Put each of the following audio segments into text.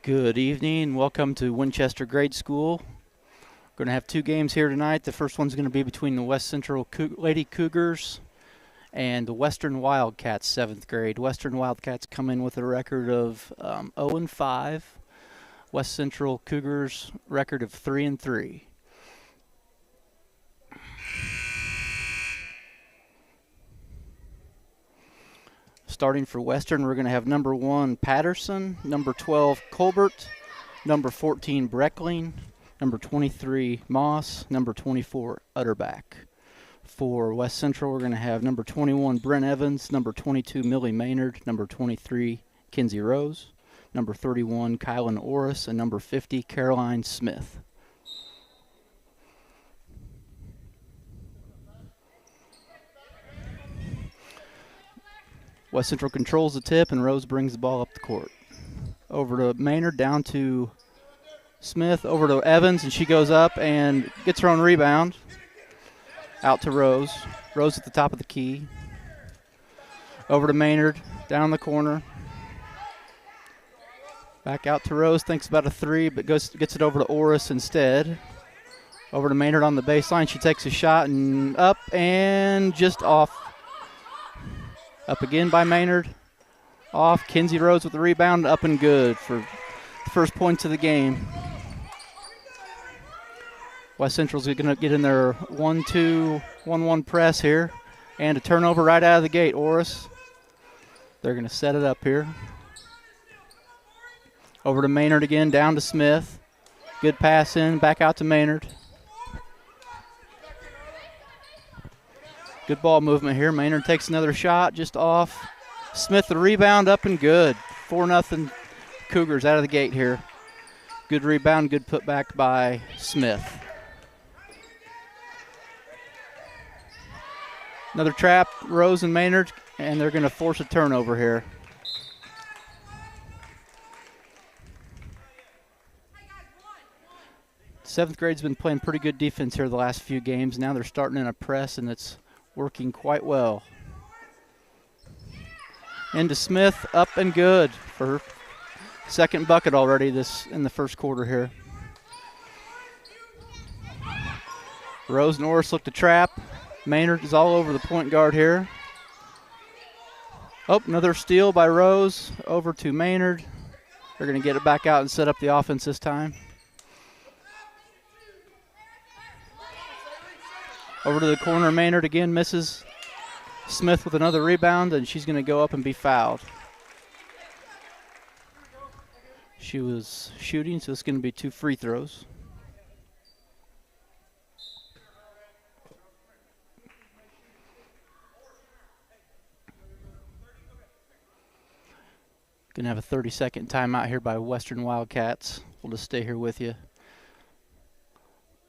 Good evening. Welcome to Winchester Grade School. We're going to have two games here tonight. The first one's going to be between the West Central Lady Cougars and the Western Wildcats, 7th grade. Western Wildcats come in with a record of 0-5. West Central Cougars record of 3-3. Starting for Western, we're going to have number 1, Patterson, number 12, Colbert, number 14, Breckling, number 23, Moss, number 24, Utterback. For West Central, we're going to have number 21, Brent Evans, number 22, Millie Maynard, number 23, Kinsey Rose, number 31, Kylan Orris, and number 50, Caroline Smith. West Central controls the tip, and Rose brings the ball up the court. Over to Maynard, down to Smith, over to Evans, and she goes up and gets her own rebound. Out to Rose. Rose at the top of the key. Over to Maynard, down the corner. Back out to Rose, thinks about a three, but gets it over to Orris instead. Over to Maynard on the baseline. She takes a shot and up and just off. Up again by Maynard. Off. Kinsey Rose with the rebound. Up and good for the first points of the game. West Central's going to get in their 1-2, 1-1 press here. And a turnover right out of the gate. Orris. They're going to set it up here. Over to Maynard again. Down to Smith. Good pass in. Back out to Maynard. Good ball movement here. Maynard takes another shot just off. Smith the rebound, up and good. 4-0 Cougars out of the gate here. Good rebound, good putback by Smith. Another trap, Rose and Maynard, and they're going to force a turnover here. Seventh grade's been playing pretty good defense here the last few games. Now they're starting in a press, and it's working quite well. Into Smith, up and good for her second bucket already this in the first quarter here. Rose and Orris look to trap. Maynard is all over the point guard here. Oh, another steal by Rose over to Maynard. They're going to get it back out and set up the offense this time. Over to the corner, Maynard again misses. Smith with another rebound, and she's going to go up and be fouled. She was shooting, so it's going to be 2 free throws. Going to have a 30-second timeout here by Western Wildcats. We'll just stay here with you.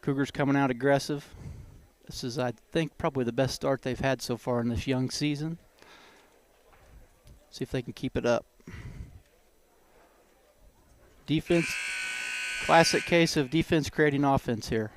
Cougars coming out aggressive. This is, I think, probably the best start they've had so far in this young season. See if they can keep it up. Defense, classic case of defense creating offense here.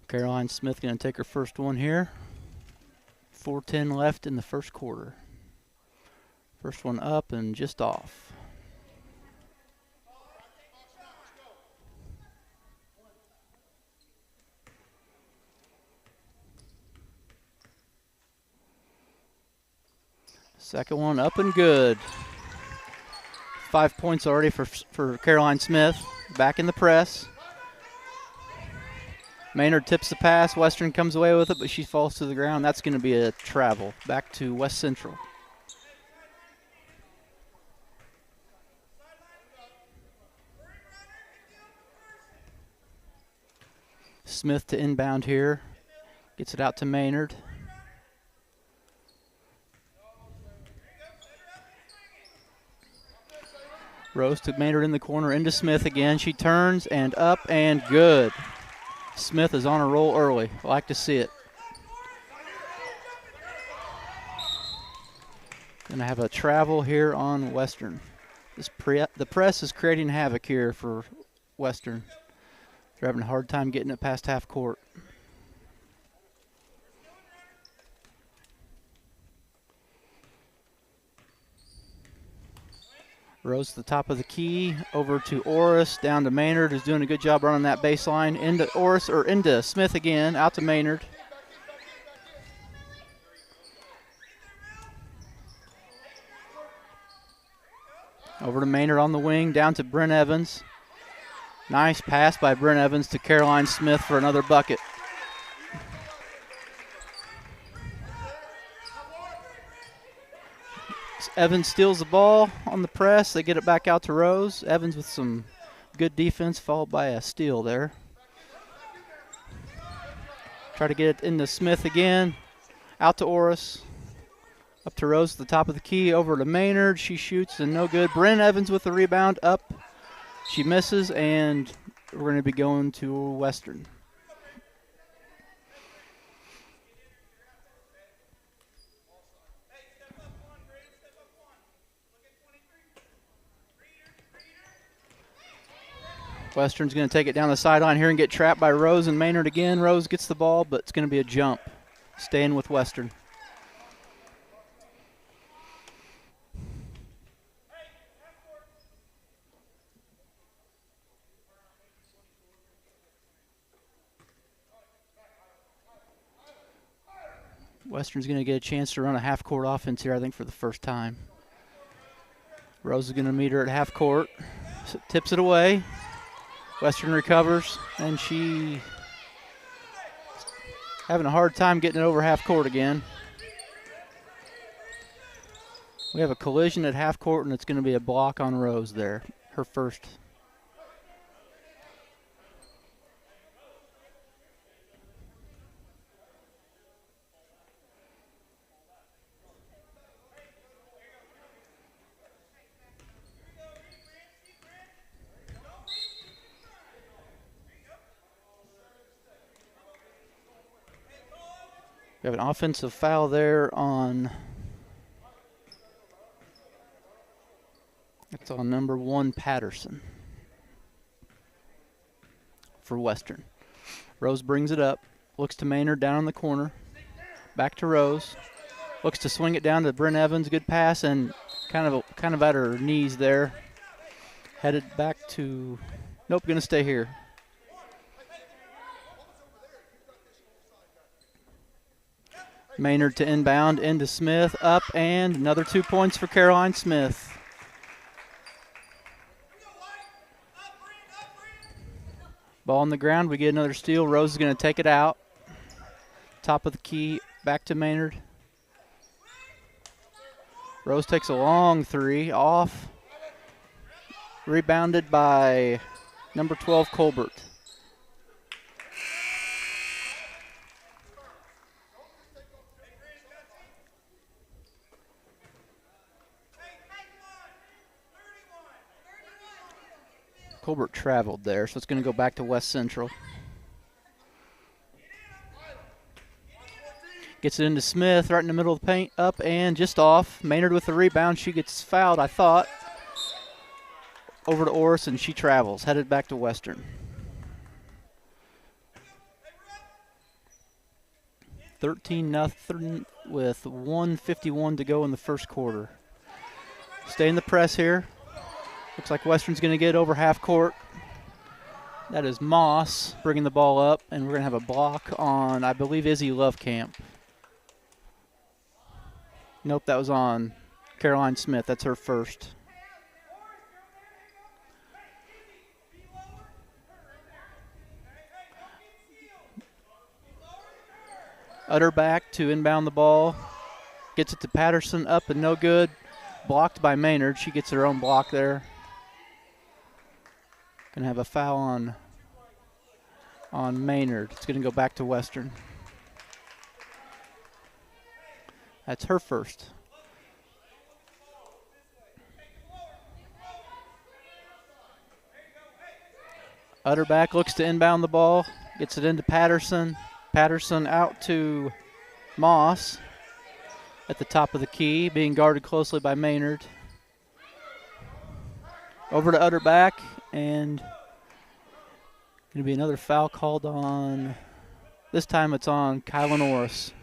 Caroline Smith going to take her first one here. 4:10 left in the first quarter. First one up and just off. Second one up and good. 5 points already for Caroline Smith. Back in the press. Maynard tips the pass. Western comes away with it, but she falls to the ground. That's going to be a travel back to West Central. Smith to inbound here. Gets it out to Maynard. Rose to Maynard in the corner, into Smith again. She turns and up and good. Smith is on a roll early. I like to see it. Going to have a travel here on Western. The press is creating havoc here for Western. They're having a hard time getting it past half court. Rose to the top of the key, over to Orris, down to Maynard, who's doing a good job running that baseline. Into Orris, or into Smith again, out to Maynard. Over to Maynard on the wing, down to Brent Evans. Nice pass by Brent Evans to Caroline Smith for another bucket. Evans steals the ball on the press. They get it back out to Rose. Evans with some good defense, followed by a steal there. Try to get it into Smith again. Out to Orris. Up to Rose at the top of the key. Over to Maynard. She shoots and no good. Brent Evans with the rebound. Up. She misses, and we're going to be going to Western. Western's going to take it down the sideline here and get trapped by Rose and Maynard again. Rose gets the ball, but it's going to be a jump. Staying with Western. Western's going to get a chance to run a half-court offense here, I think, for the first time. Rose is going to meet her at half court. So tips it away. Western recovers, and she having a hard time getting it over half court again. We have a collision at half court, and it's going to be a block on Rose there, her first. We have an offensive foul there on, it's on number 1, Patterson, for Western. Rose brings it up, looks to Maynard down in the corner, back to Rose, looks to swing it down to Brent Evans, good pass, and kind of at her knees there. Headed back to, nope, gonna stay here. Maynard to inbound, into Smith, up, and another 2 points for Caroline Smith. Ball on the ground, we get another steal. Rose is going to take it out. Top of the key, back to Maynard. Rose takes a long three, off. Rebounded by number 12, Colbert. Colbert traveled there, so it's going to go back to West Central. Gets it into Smith, right in the middle of the paint, up and just off. Maynard with the rebound. She gets fouled, I thought. Over to Orris, and she travels, headed back to Western. (13-0) with 1:51 to go in the first quarter. Stay in the press here. Looks like Western's going to get over half court. That is Moss bringing the ball up, and we're going to have a block on, I believe, Izzy Lovecamp. Nope, that was on Caroline Smith. That's her first. Utter back to inbound the ball. Gets it to Patterson, up and no good. Blocked by Maynard. She gets her own block there. Going to have a foul on Maynard. It's going to go back to Western. That's her first. Utterback looks to inbound the ball. Gets it into Patterson. Patterson out to Moss at the top of the key, being guarded closely by Maynard. Over to Utterback, and going to be another foul called on. This time it's on Kylan Orris.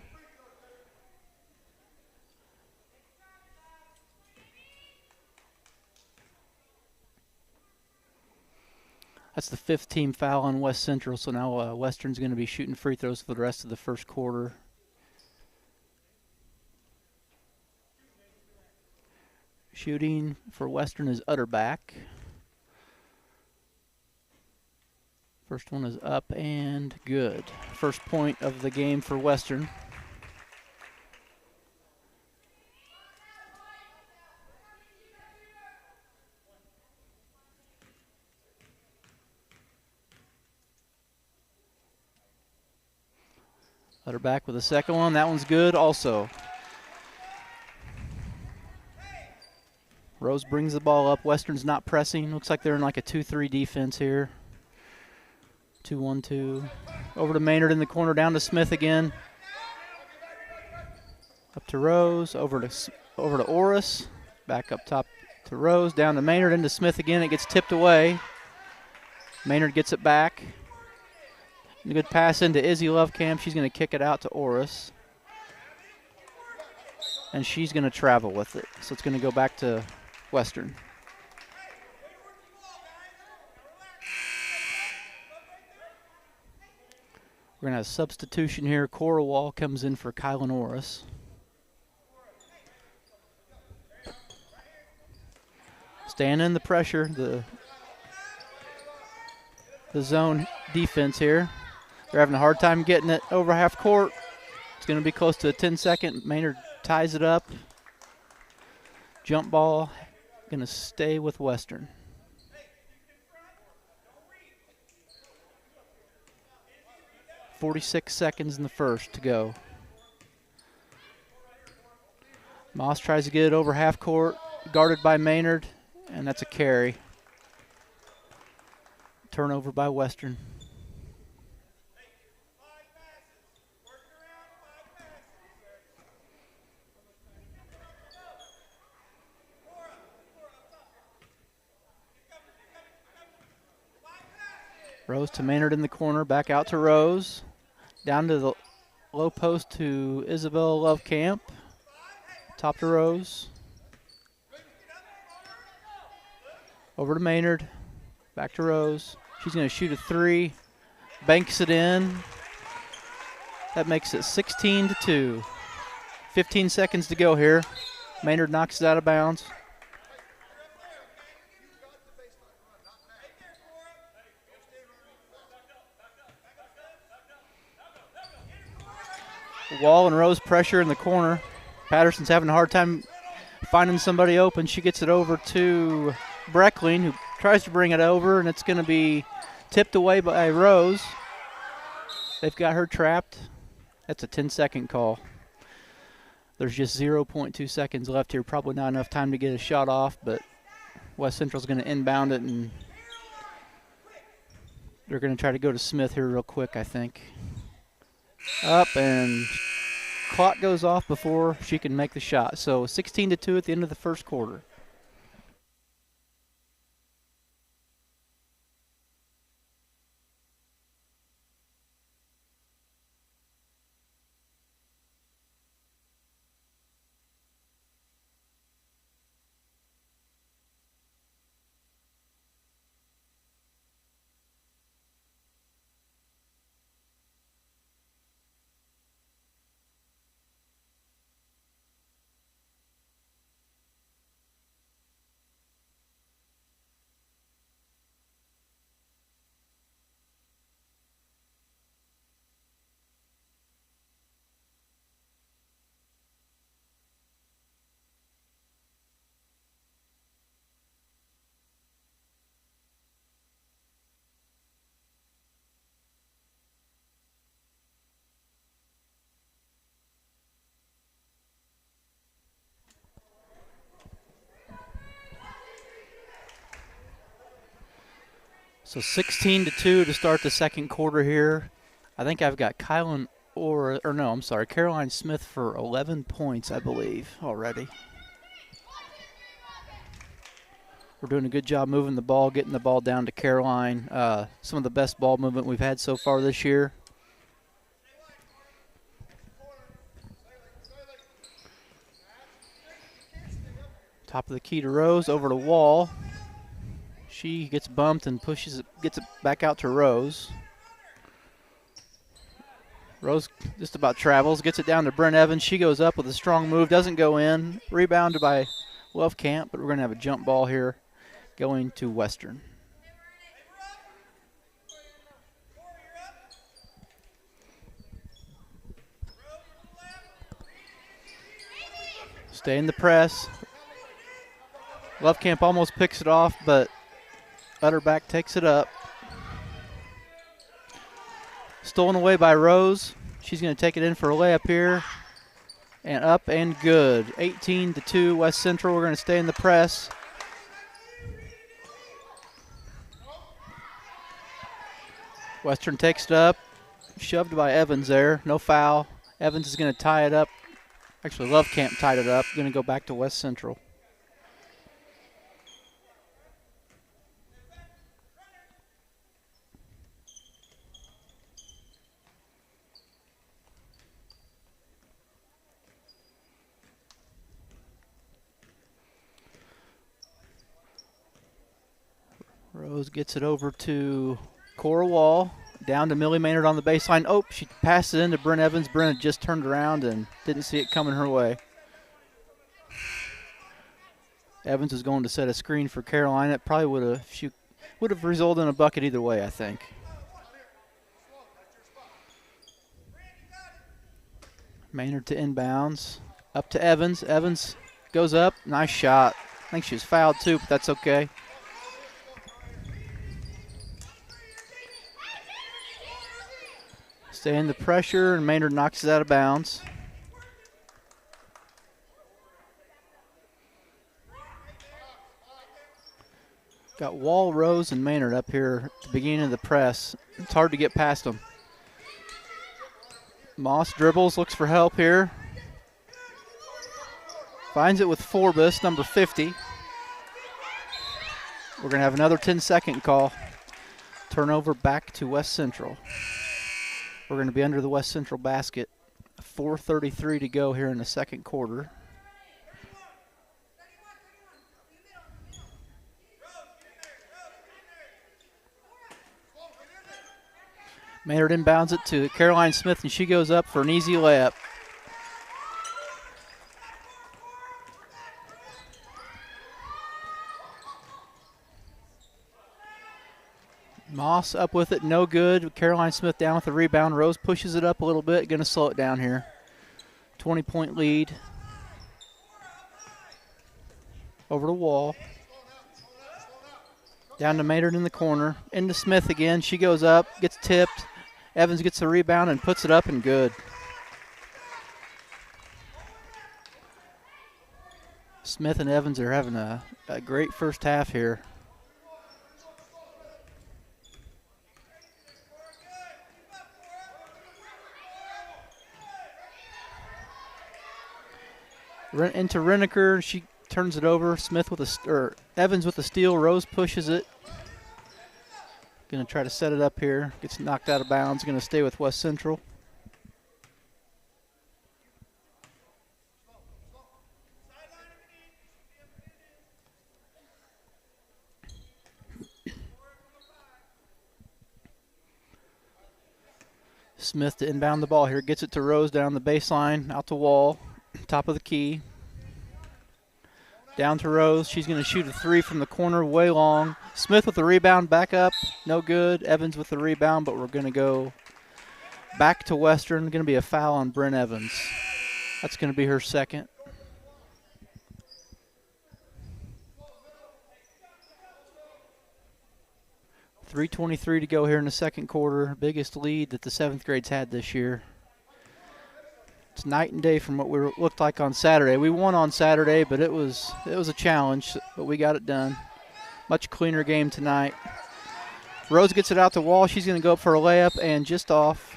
That's the 5th team foul on West Central, so now Western's going to be shooting free throws for the rest of the first quarter. Shooting for Western is Utterback. First one is up and good. First point of the game for Western. Utterback with the second one. That one's good also. Rose brings the ball up. Western's not pressing. Looks like they're in like a 2-3 defense here. 2-1-2. Over to Maynard in the corner, down to Smith again. Up to Rose, over to Orris. Back up top to Rose, down to Maynard, into Smith again. It gets tipped away. Maynard gets it back. A good pass into Izzy Lovecamp. She's going to kick it out to Orris. And she's going to travel with it. So it's going to go back to Western. We're going to have a substitution here. Cora Wall comes in for Kylan Orris. Staying in the pressure, the zone defense here. They're having a hard time getting it over half court. It's going to be close to a 10-second. Maynard ties it up. Jump ball, going to stay with Western. .46 seconds in the first to go. Moss tries to get it over half court, guarded by Maynard, and that's a carry. Turnover by Western. Rose to Maynard in the corner, back out to Rose. Down to the low post to Isabella Lovecamp. Top to Rose. Over to Maynard. Back to Rose. She's going to shoot a 3. Banks it in. That makes it 16-2. 15 seconds to go here. Maynard knocks it out of bounds. Wall and Rose pressure in the corner. Patterson's having a hard time finding somebody open. She gets it over to Breckling, who tries to bring it over, and it's going to be tipped away by Rose. They've got her trapped. That's a 10-second call. There's just 0.2 seconds left here. Probably not enough time to get a shot off, but West Central's going to inbound it, and they're going to try to go to Smith here real quick, I think. Up, and clock goes off before she can make the shot. So 16-2 at the end of the first quarter. So 16-2 to start the second quarter here. I think I've got Caroline Smith for 11 points, I believe, already. We're doing a good job moving the ball, getting the ball down to Caroline. Some of the best ball movement we've had so far this year. Top of the key to Rose, over to Wall. She gets bumped and pushes it, gets it back out to Rose. Rose just about travels, gets it down to Brent Evans. She goes up with a strong move, doesn't go in. Rebounded by Lovecamp, but we're going to have a jump ball here going to Western. Stay in the press. Lovecamp almost picks it off, but Utterback takes it up. Stolen away by Rose. She's going to take it in for a layup here. And up and good. 18-2 West Central. We're going to stay in the press. Western takes it up. Shoved by Evans there. No foul. Evans is going to tie it up. Actually, Lovecamp tied it up. Going to go back to West Central. Rose gets it over to Cora Wall. Down to Millie Maynard on the baseline. Oh, she passed it into Brent Evans. Brent had just turned around and didn't see it coming her way. Evans is going to set a screen for Caroline. It probably would have resulted in a bucket either way, I think. Maynard to inbounds. Up to Evans. Evans goes up. Nice shot. I think she was fouled too, but that's okay. Stay in the pressure, and Maynard knocks it out of bounds. Got Wall, Rose, and Maynard up here at the beginning of the press. It's hard to get past them. Moss dribbles, looks for help here. Finds it with Forbus, number 50. We're going to have another 10-second call. Turnover back to West Central. We're going to be under the West Central basket. 4:33 to go here in the second quarter. Maynard inbounds it to Caroline Smith, and she goes up for an easy layup. Moss up with it, no good. Caroline Smith down with the rebound. Rose pushes it up a little bit, going to slow it down here. 20-point lead. Over to Wall. Down to Maynard in the corner. Into Smith again. She goes up, gets tipped. Evans gets the rebound and puts it up and good. Smith and Evans are having a great first half here. Into Reneker, she turns it over. Evans with the steal. Rose pushes it. Going to try to set it up here. Gets knocked out of bounds. Going to stay with West Central. Smith to inbound the ball here. Gets it to Rose down the baseline. Out to Wall. Top of the key. Down to Rose. She's going to shoot a three from the corner, way long. Smith with the rebound, back up. No good. Evans with the rebound, but we're going to go back to Western. Going to be a foul on Brent Evans. That's going to be her second. .323 to go here in the second quarter. Biggest lead that the 7th grades had this year. It's night and day from what we looked like on Saturday. We won on Saturday, but it was a challenge, but we got it done. Much cleaner game tonight. Rose gets it out to Wall. She's going to go up for a layup and just off.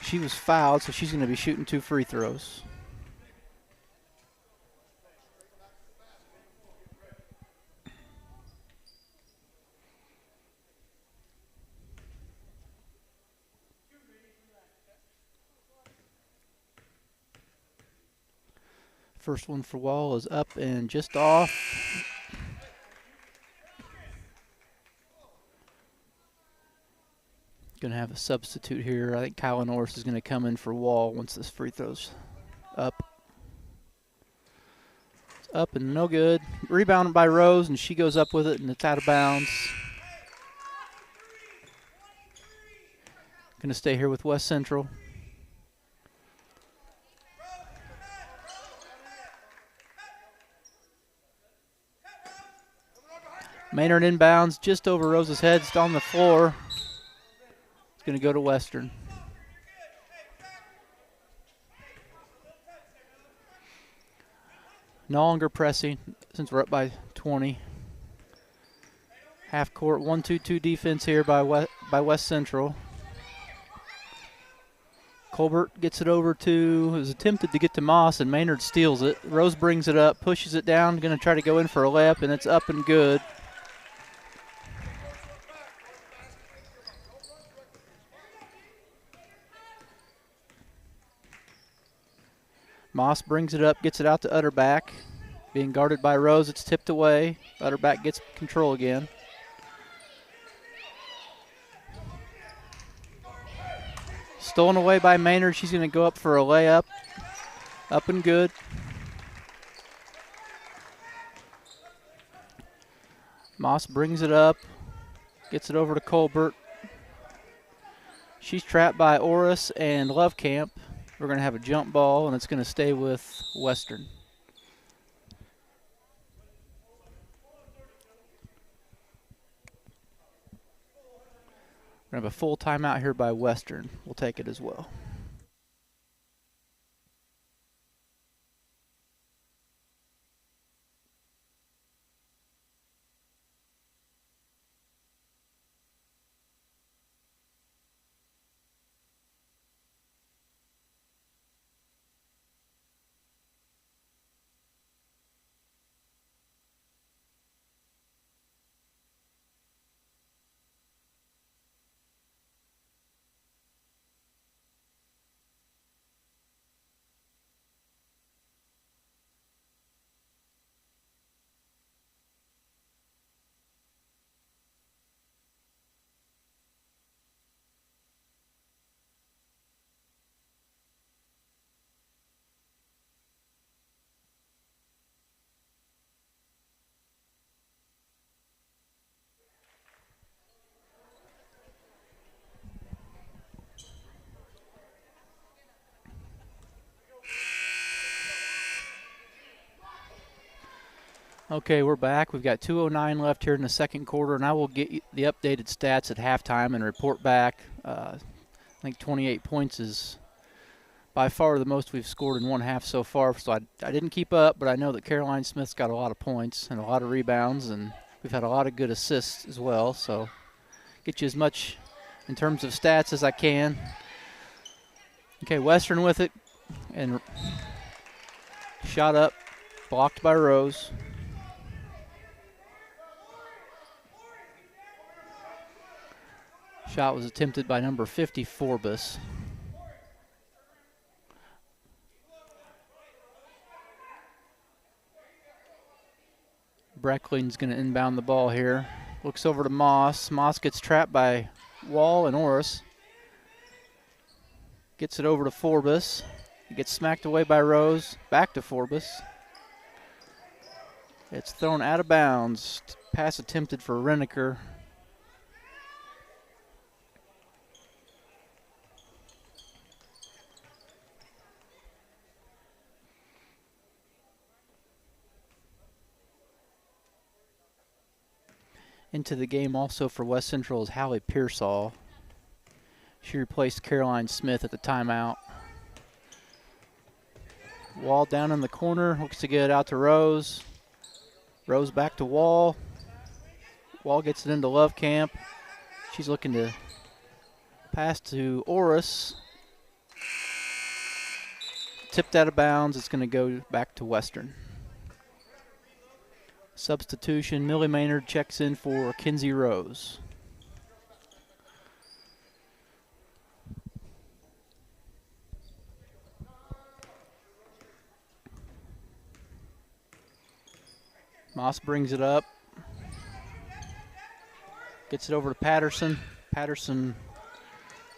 She was fouled, so she's going to be shooting 2 free throws. First one for Wall is up and just off. Going to have a substitute here. I think Kyla Norris is going to come in for Wall once this free throw's up. It's up and no good. Rebounded by Rose, and she goes up with it, and it's out of bounds. Going to stay here with West Central. Maynard inbounds just over Rose's head. It's on the floor. It's going to go to Western. No longer pressing since we're up by 20. Half court 1-2-2 defense here by West Central. Colbert gets it over to, is attempted to get to Moss, and Maynard steals it. Rose brings it up, pushes it down, going to try to go in for a layup, and it's up and good. Moss brings it up, gets it out to Utterback. Being guarded by Rose, it's tipped away. Utterback gets control again. Stolen away by Maynard. She's going to go up for a layup. Up and good. Moss brings it up. Gets it over to Colbert. She's trapped by Oris and Lovecamp. We're going to have a jump ball, and it's going to stay with Western. We're going to have a full timeout here by Western. We'll take it as well. Okay, we're back. We've got 2:09 left here in the second quarter, and I will get you the updated stats at halftime and report back. I think 28 points is by far the most we've scored in one half so far, so I didn't keep up, but I know that Caroline Smith's got a lot of points and a lot of rebounds, and we've had a lot of good assists as well, so get you as much in terms of stats as I can. Okay, Western with it, and shot up, blocked by Rose. Shot was attempted by number 50, Forbus. Breckling's going to inbound the ball here. Looks over to Moss. Moss gets trapped by Wall and Oris. Gets it over to Forbus. He gets smacked away by Rose. Back to Forbus. It's thrown out of bounds. Pass attempted for Reneker. Into the game also for West Central is Hallie Pearsall. She replaced Caroline Smith at the timeout. Wall down in the corner, looks to get it out to Rose. Rose back to Wall. Wall gets it into Love Camp. She's looking to pass to Oris. Tipped out of bounds. It's going to go back to Western. Substitution, Millie Maynard checks in for Kinsey Rose. Moss brings it up. Gets it over to Patterson. Patterson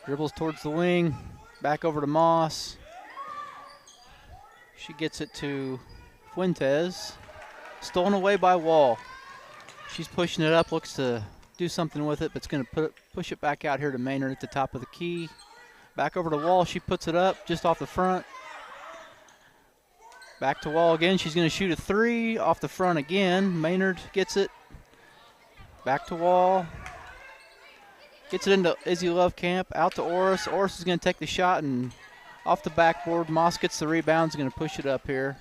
dribbles towards the wing. Back over to Moss. She gets it to Fuentes. Stolen away by Wall. She's pushing it up, looks to do something with it, but it's going to push it back out here to Maynard at the top of the key. Back over to Wall. She puts it up just off the front. Back to Wall again. She's going to shoot a three off the front again. Maynard gets it. Back to Wall. Gets it into Izzy Love Camp. Out to Oris. Oris is going to take the shot and off the backboard. Moss gets the rebound. Is going to push it up here.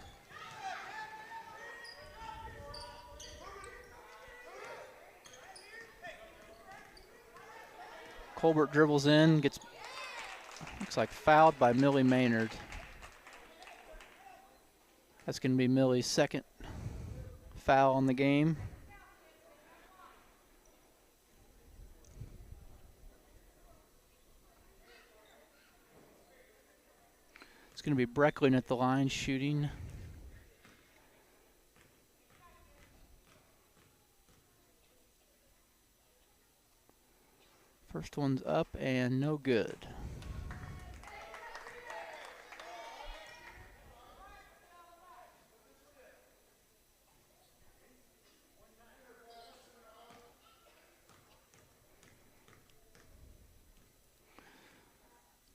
Colbert dribbles in. Looks like fouled by Millie Maynard. That's going to be Millie's second foul on the game. It's going to be Brecklin at the line shooting. First one's up and no good.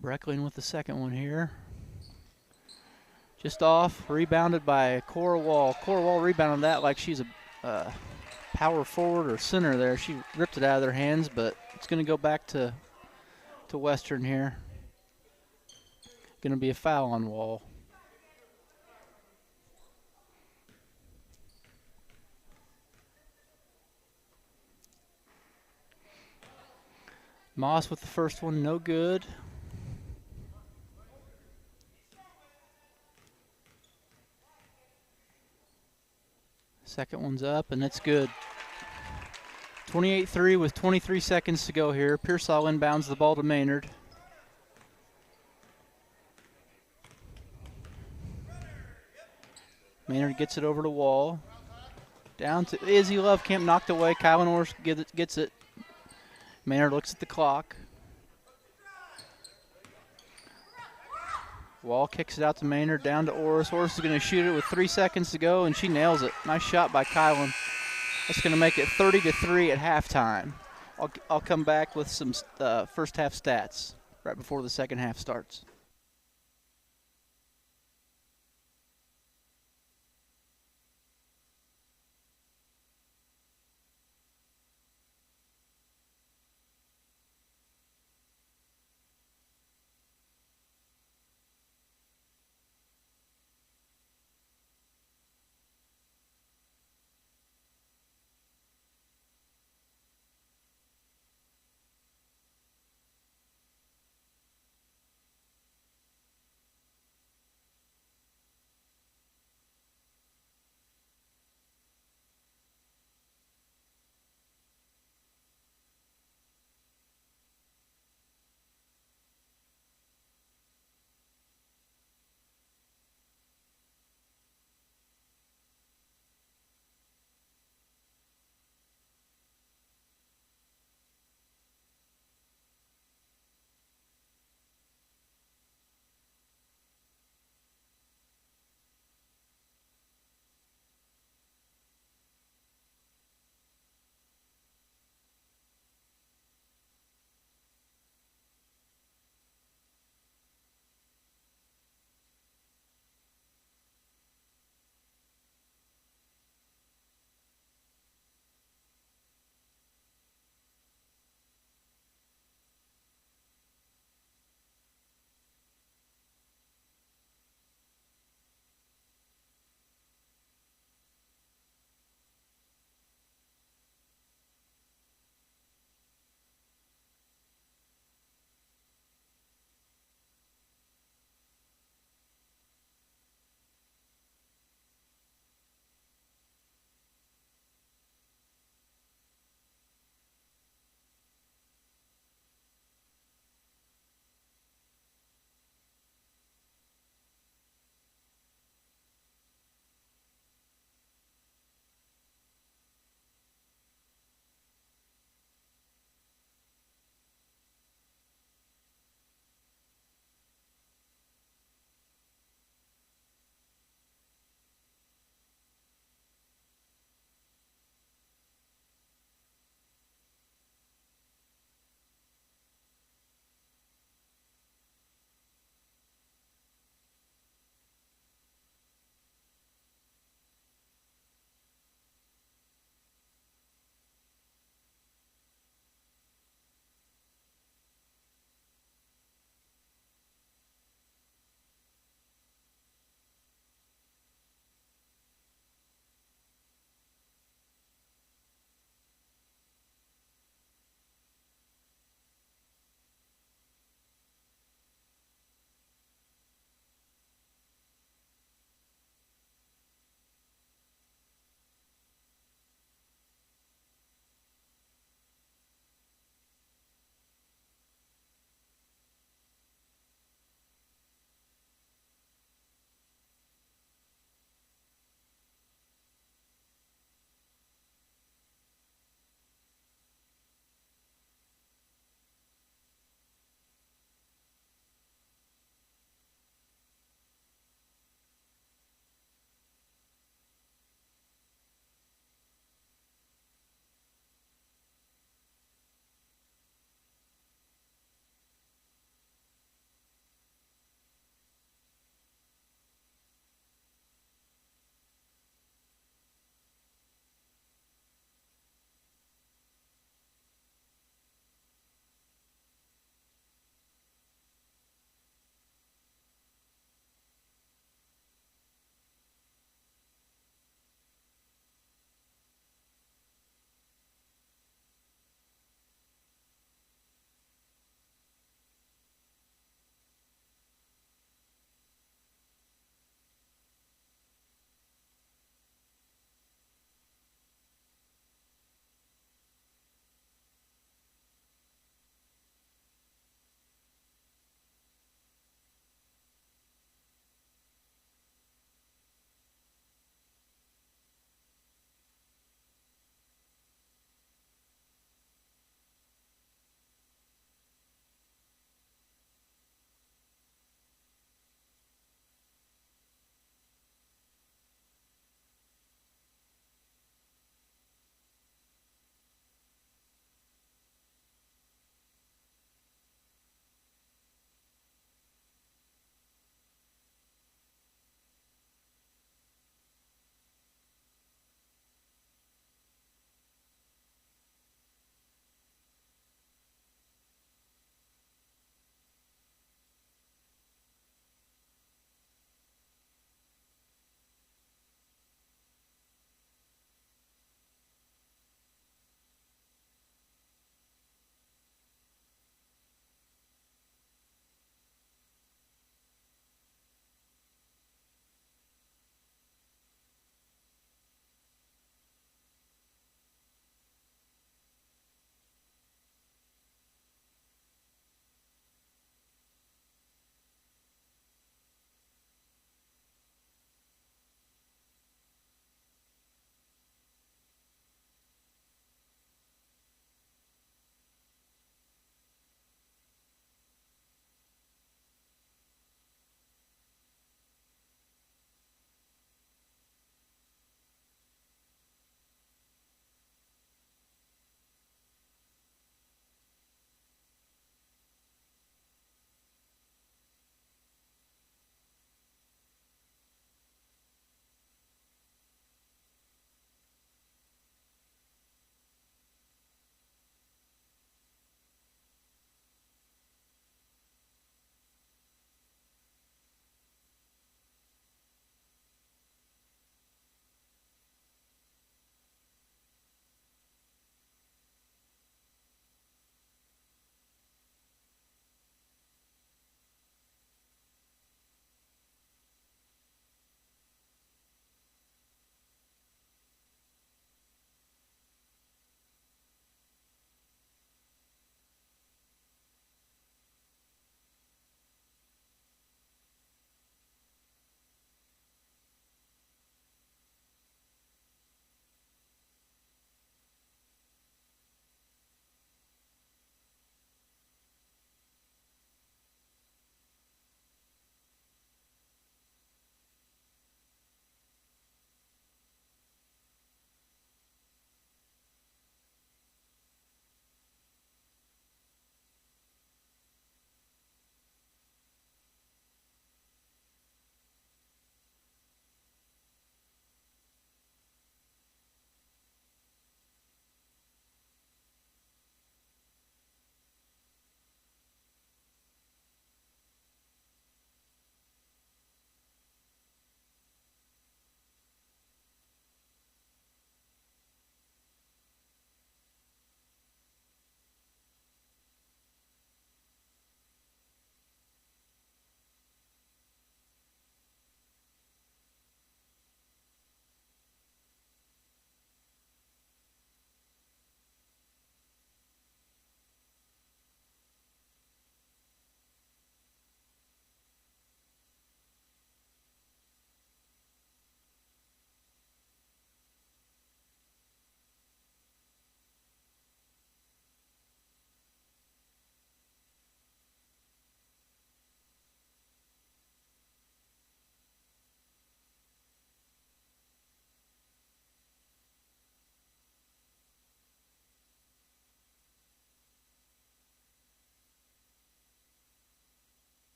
Brecklin with the second one here. Just off, rebounded by Cora Wall. Cora Wall rebounded that like she's a power forward or center there. She ripped it out of their hands, but it's going to go back to Western here. Going to be a foul on Wall. Moss with the first one, no good. Second one's up, and it's good. 28-3 with 23 seconds to go here. Pearsall inbounds the ball to Maynard. Maynard gets it over to Wall. Down to Izzy Lovecamp, knocked away. Kylan Orris gets it. Maynard looks at the clock. Wall kicks it out to Maynard, down to Orris. Orris is going to shoot it with 3 seconds to go, and she nails it. Nice shot by Kylan. That's going to make it 30-3 at halftime. I'll come back with some first half stats right before the second half starts.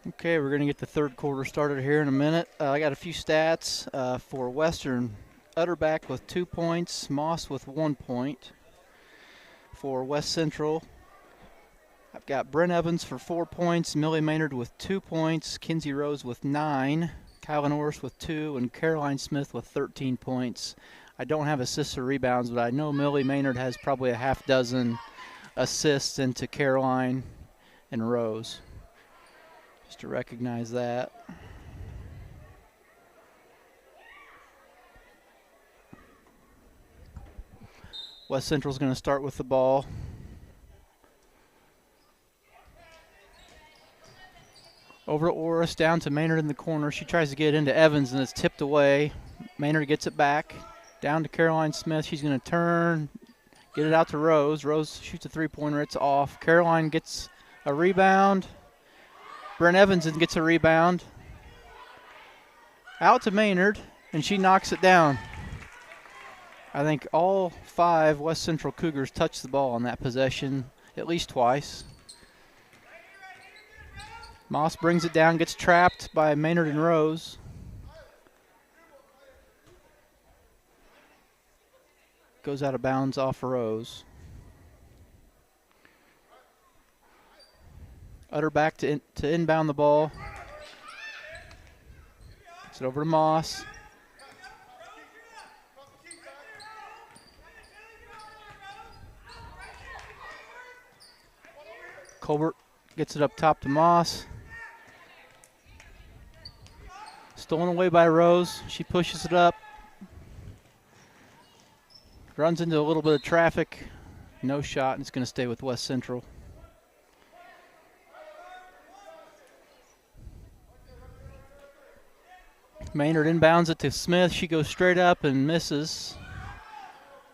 Okay, we're going to get the third quarter started here in a minute. I got a few stats for Western. Utterback with 2 points, Moss with 1 point. For West Central, I've got Brent Evans for 4 points, Millie Maynard with 2 points, Kinsey Rose with 9, Kylan Orris with 2, and Caroline Smith with 13 points. I don't have assists or rebounds, but I know Millie Maynard has probably a half dozen assists into Caroline and Rose. Just to recognize that. West Central's going to start with the ball. Over to Orris, down to Maynard in the corner. She tries to get into Evans, and it's tipped away. Maynard gets it back. Down to Caroline Smith. She's going to turn, get it out to Rose. Rose shoots a three-pointer. It's off. Caroline gets a rebound. Brent Evans gets a rebound. Out to Maynard, and she knocks it down. I think all 5 West Central Cougars touched the ball on that possession at least twice. Moss brings it down, gets trapped by Maynard and Rose. Goes out of bounds off Rose. Utterback to inbound the ball. Gets it over to Moss. Colbert gets it up top to Moss. Stolen away by Rose. She pushes it up. Runs into a little bit of traffic. No shot, and it's going to stay with West Central. Maynard inbounds it to Smith. She goes straight up and misses.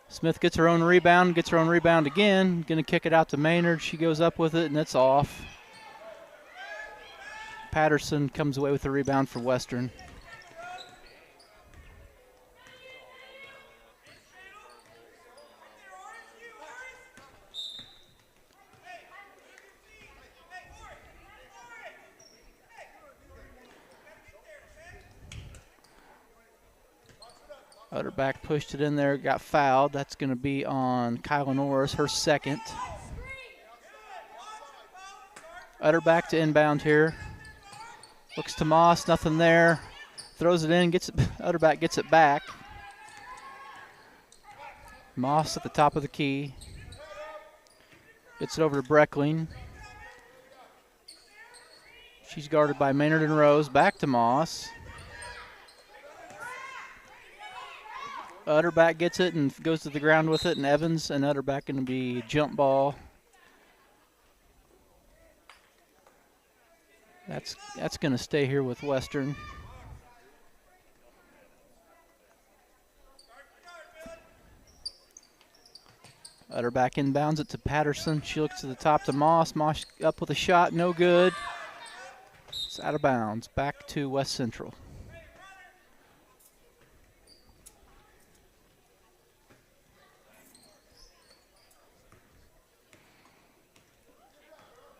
Smith gets her own rebound, again. Going to kick it out to Maynard. She goes up with it, and it's off. Patterson comes away with the rebound for Western. Utterback pushed it in there, got fouled. That's going to be on Kylan Orris, her second. Utterback to inbound here. Looks to Moss, nothing there. Throws it in, Utterback gets it back. Moss at the top of the key. Gets it over to Breckling. She's guarded by Maynard and Rose. Back to Moss. Utterback gets it and goes to the ground with it, and Evans and Utterback going to be jump ball. That's going to stay here with Western. Utterback inbounds it to Patterson. She looks to the top to Moss. Moss up with a shot, no good. It's out of bounds. Back to West Central.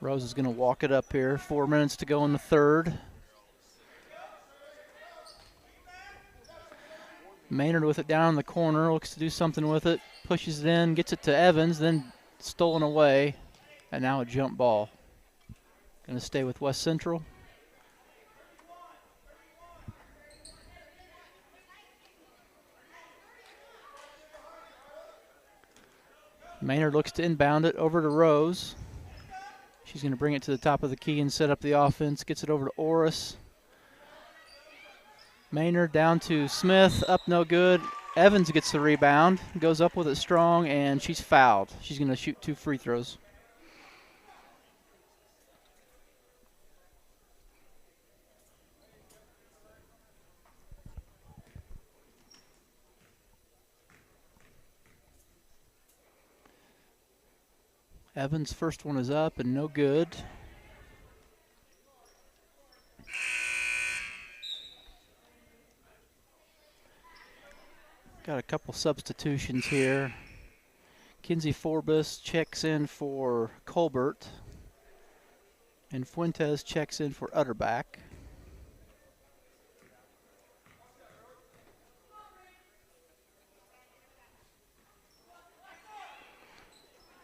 Rose is going to walk it up here. 4 minutes to go in the third. Maynard with it down in the corner. Looks to do something with it. Pushes it in. Gets it to Evans. Then stolen away. And now a jump ball. Going to stay with West Central. Maynard looks to inbound it over to Rose. She's going to bring it to the top of the key and set up the offense. Gets it over to Orris. Maynard down to Smith. Up no good. Evans gets the rebound. Goes up with it strong, and she's fouled. She's going to shoot 2 free throws. Evans' first one is up and no good. Got a couple substitutions here. Kinsey Forbus checks in for Colbert. And Fuentes checks in for Utterback.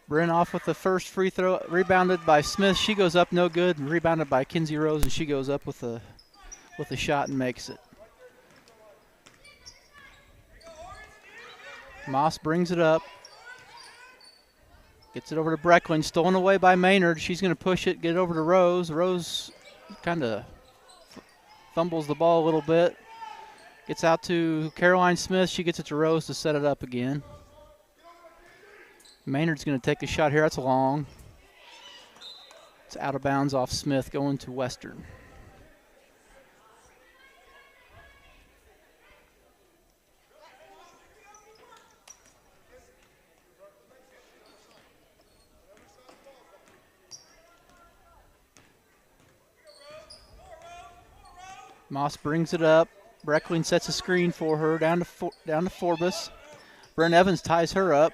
Bryn off with the first free throw, rebounded by Smith. She goes up, no good. Rebounded by Kinsey Rose, and she goes up with a shot and makes it. Moss brings it up. Gets it over to Brecklin, stolen away by Maynard. She's going to push it, get it over to Rose. Rose kind of fumbles the ball a little bit. Gets out to Caroline Smith. She gets it to Rose to set it up again. Maynard's going to take a shot here. That's long. It's out of bounds off Smith, going to Western. Moss brings it up. Brecklin sets a screen for her down to Forbus. Bryn Evans ties her up.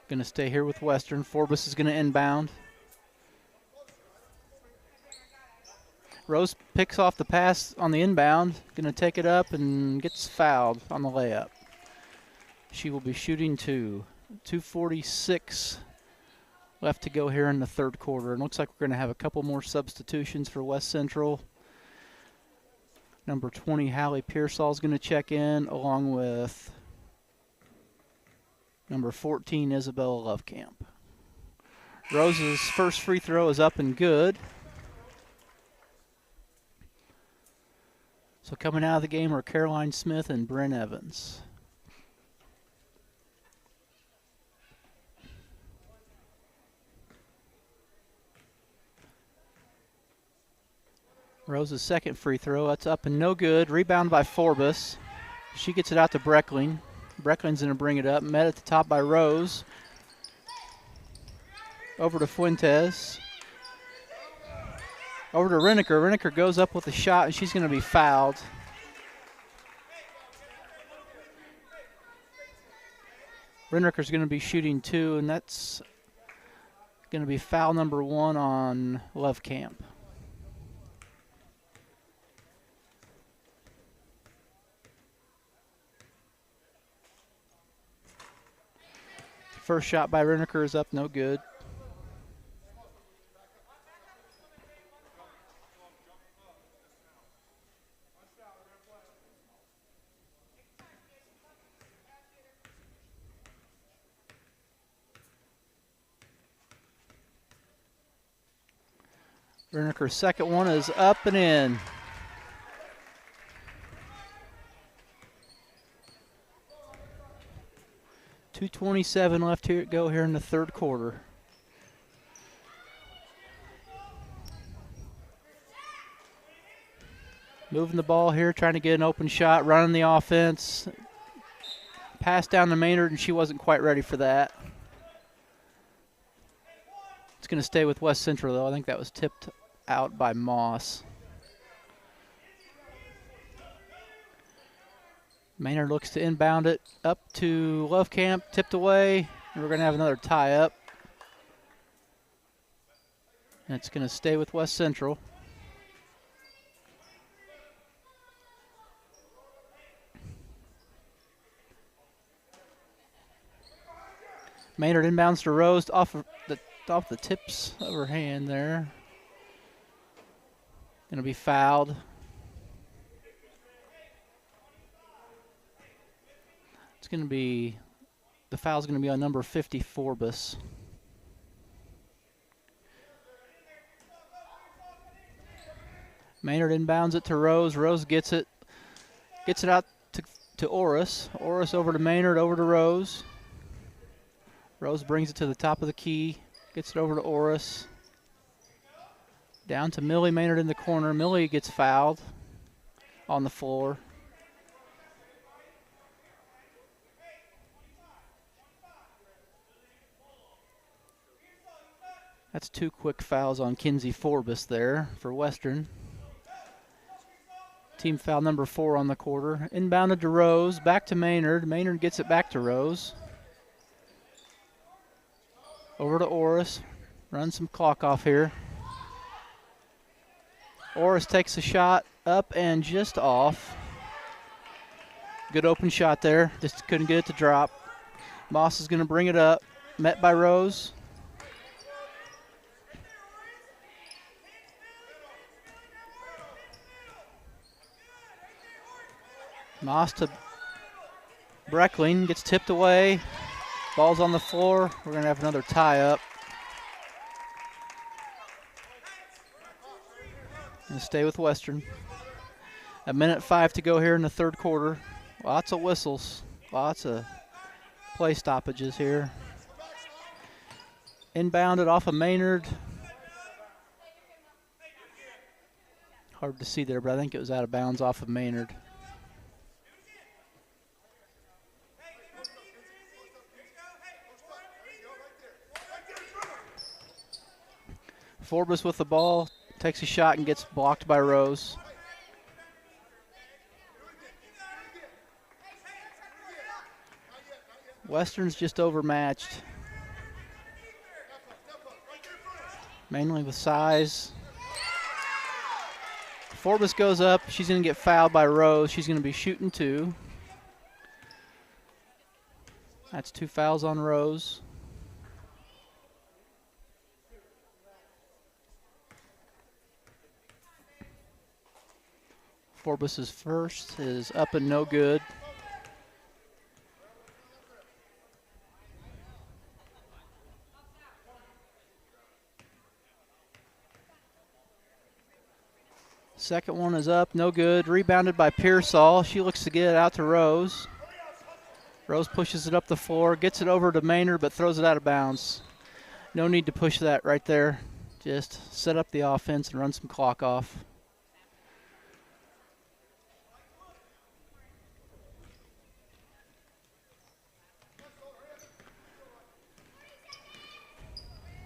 Going to stay here with Western. Forbus is going to inbound. Rose picks off the pass on the inbound. Going to take it up and gets fouled on the layup. She will be shooting 2:46 left to go here in the third quarter. And looks like we're going to have a couple more substitutions for West Central. Number 20, Hallie Pearsall is going to check in, along with number 14, Isabella Lovekamp. Rose's first free throw is up and good. So coming out of the game are Caroline Smith and Bryn Evans. Rose's second free throw, that's up and no good. Rebound by Forbus. She gets it out to Brecklin. Brecklin's going to bring it up. Met at the top by Rose. Over to Fuentes. Over to Reneker. Reneker goes up with a shot, and she's going to be fouled. Reneker's going to be shooting 2, and that's going to be foul number 1 on Lovekamp. First shot by Reneker is up, no good. Reneker's second one is up and in. .227 left here to go here in the third quarter. Moving the ball here, trying to get an open shot, running the offense. Pass down to Maynard, and she wasn't quite ready for that. It's going to stay with West Central, though. I think that was tipped out by Moss. Maynard looks to inbound it up to Lovekamp, tipped away, and we're going to have another tie-up. And it's going to stay with West Central. Maynard inbounds to Rose off the tips of her hand there. Going to be fouled. It's going to be, the foul's going to be on number 50, Forbus. Maynard inbounds it to Rose. Rose gets it out to Orris. Orris over to Maynard, over to Rose. Rose brings it to the top of the key, gets it over to Orris. Down to Millie Maynard in the corner. Millie gets fouled on the floor. That's 2 quick fouls on Kinsey Forbus there for Western. Team foul number 4 on the quarter. Inbounded to Rose, back to Maynard. Maynard gets it back to Rose. Over to Orris. Run some clock off here. Orris takes a shot up and just off. Good open shot there. Just couldn't get it to drop. Moss is going to bring it up. Met by Rose. Moss to Breckling. Gets tipped away. Ball's on the floor. We're going to have another tie-up. And stay with Western. 1:05 to go here in the third quarter. Lots of whistles. Lots of play stoppages here. Inbounded off of Maynard. Hard to see there, but I think it was out of bounds off of Maynard. Forbes with the ball, takes a shot and gets blocked by Rose. Western's just overmatched, mainly with size. Forbes goes up. She's going to get fouled by Rose. She's going to be shooting 2. That's 2 fouls on Rose. Forbes' first is up and no good. Second one is up, no good. Rebounded by Pearsall. She looks to get it out to Rose. Rose pushes it up the floor, gets it over to Maynard, but throws it out of bounds. No need to push that right there. Just set up the offense and run some clock off.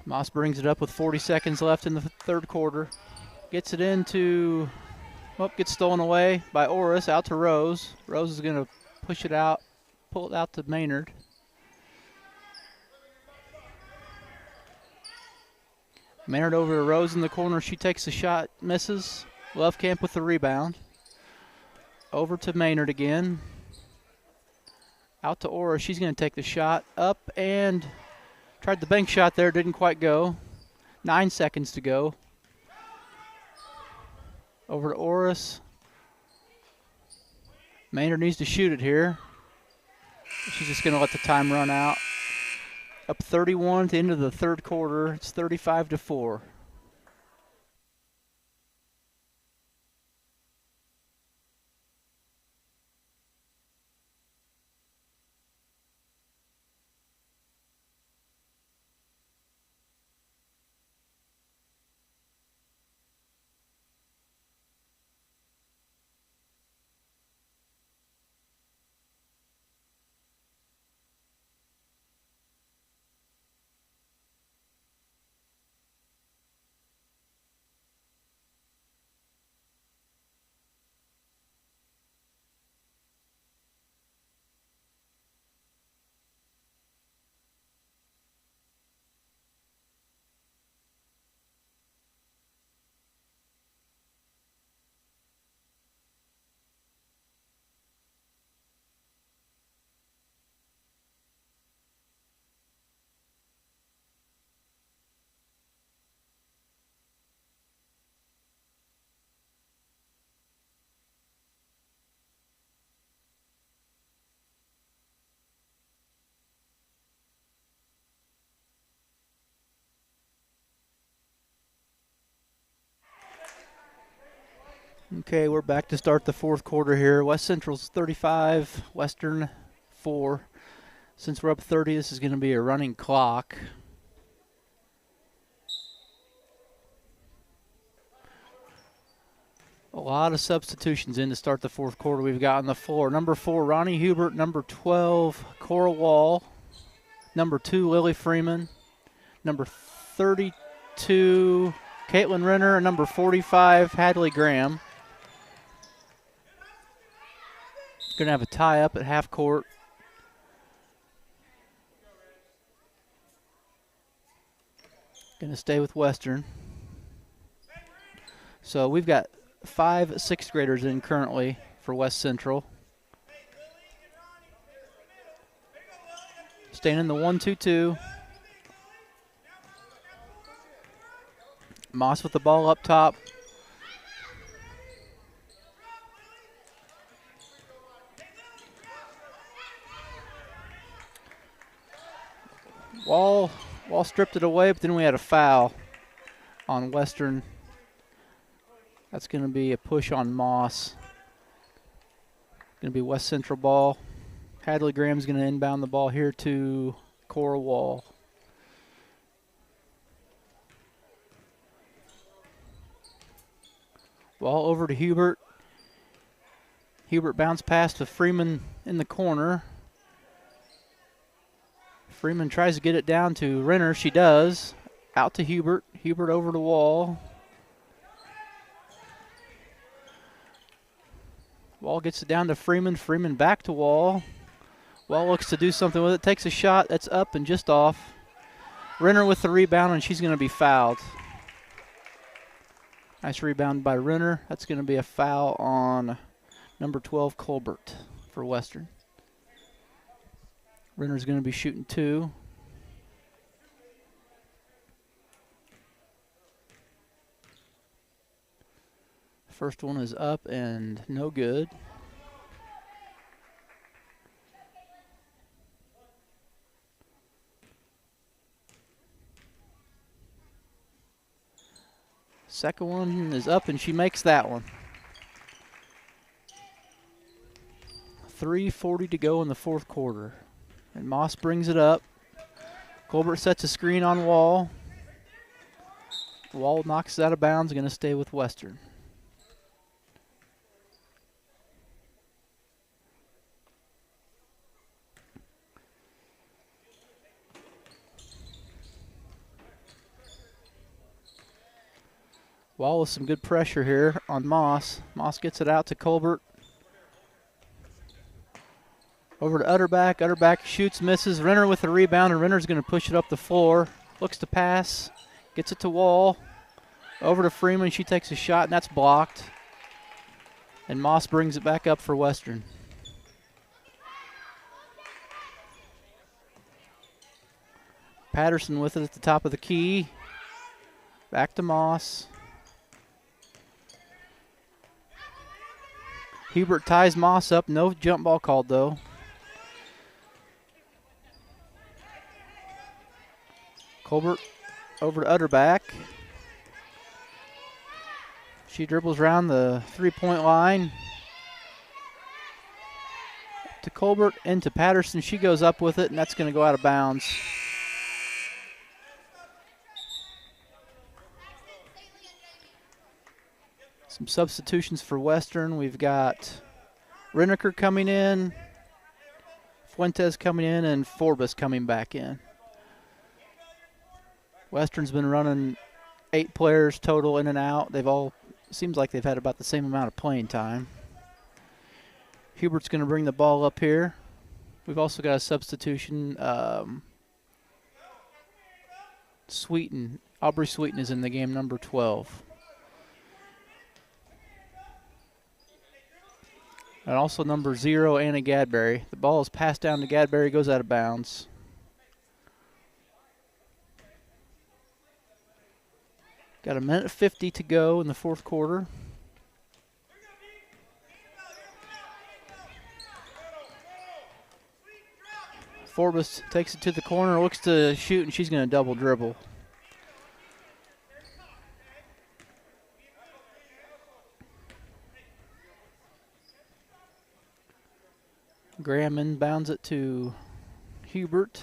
Moss brings it up with 40 seconds left in the third quarter. Gets it into, gets stolen away by Orris, out to Rose. Rose is going to push it out, pull it out to Maynard. Maynard over to Rose in the corner. She takes a shot, misses. Lovecamp with the rebound. Over to Maynard again. Out to Orris. She's going to take the shot up and tried the bank shot there, didn't quite go. 9 seconds to go. Over to Orris. Maynard needs to shoot it here. She's just going to let the time run out. Up 31 at the end of the third quarter. It's 35-4. Okay, we're back to start the fourth quarter here. West Central's 35, Western 4. Since we're up 30, this is going to be a running clock. A lot of substitutions in to start the fourth quarter we've got on the floor. Number 4, Ronnie Hubert. Number 12, Cora Wall. Number 2, Lily Freeman. Number 32, Caitlin Renner. And number 45, Hadley Graham. Going to have a tie up at half court. Going to stay with Western. So we've got 5 sixth graders in currently for West Central. Staying in the 1-2-2. Moss with the ball up top. Wall stripped it away, but then we had a foul on Western. That's going to be a push on Moss. Going to be West Central ball. Hadley Graham's going to inbound the ball here to Cora Wall. Ball over to Hubert. Hubert bounce pass to Freeman in the corner. Freeman tries to get it down to Renner. She does. Out to Hubert. Hubert over to Wall. Wall gets it down to Freeman. Freeman back to Wall. Wall looks to do something with it. Takes a shot. That's up and just off. Renner with the rebound, and she's going to be fouled. Nice rebound by Renner. That's going to be a foul on number 12, Colbert, for Western. Renner's going to be shooting 2. First one is up and no good. Second one is up and she makes that one. 3:40 to go in the fourth quarter. And Moss brings it up. Colbert sets a screen on Wall. Wall knocks it out of bounds, going to stay with Western. Wall with some good pressure here on Moss. Moss gets it out to Colbert. Over to Utterback. Utterback shoots, misses. Renner with the rebound, and Renner's going to push it up the floor. Looks to pass. Gets it to Wall. Over to Freeman. She takes a shot, and that's blocked. And Moss brings it back up for Western. Patterson with it at the top of the key. Back to Moss. Hubert ties Moss up. No jump ball called, though. Colbert over to Utterback. She dribbles around the three-point line. To Colbert, into Patterson. She goes up with it, and that's going to go out of bounds. Some substitutions for Western. We've got Reneker coming in, Fuentes coming in, and Forbes coming back in. Western's been running 8 players total in and out. They've all, seems like they've had about the same amount of playing time. Hubert's going to bring the ball up here. We've also got a substitution. Sweeten, Aubrey Sweeten is in the game, number 12. And also number 0, Anna Gadberry. The ball is passed down to Gadberry, goes out of bounds. Got 1:50 to go in the fourth quarter. Forbes takes it to the corner, looks to shoot, and she's going to double dribble. Graham inbounds it to Hubert.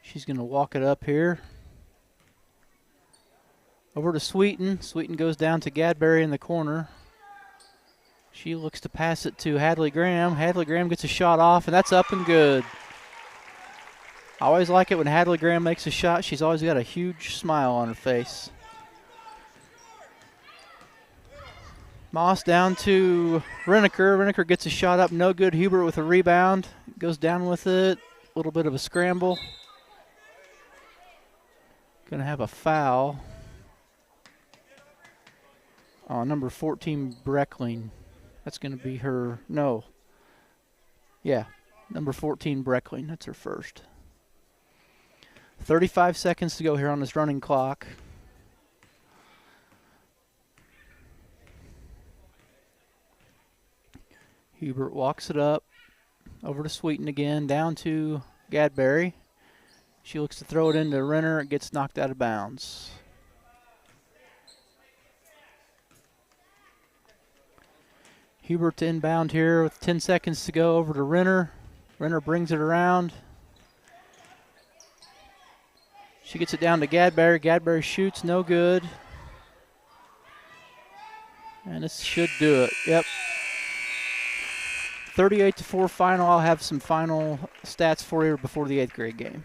She's going to walk it up here. Over to Sweeten. Sweeten goes down to Gadberry in the corner. She looks to pass it to Hadley Graham. Hadley Graham gets a shot off, and that's up and good. I always like it when Hadley Graham makes a shot. She's always got a huge smile on her face. Moss down to Reneker. Reneker gets a shot up, no good. Hubert with a rebound. Goes down with it. A little bit of a scramble. Going to have a foul on number 14, Breckling. That's going to be her, no. Yeah, number 14, Breckling. That's her first. 35 seconds to go here on this running clock. Hubert walks it up. Over to Sweeten again. Down to Gadberry. She looks to throw it into Renner. It gets knocked out of bounds. Hubert to inbound here with 10 seconds to go over to Renner. Renner brings it around. She gets it down to Gadberry. Gadberry shoots, no good. And this should do it. Yep. 38-4 final. I'll have some final stats for you before the 8th grade game.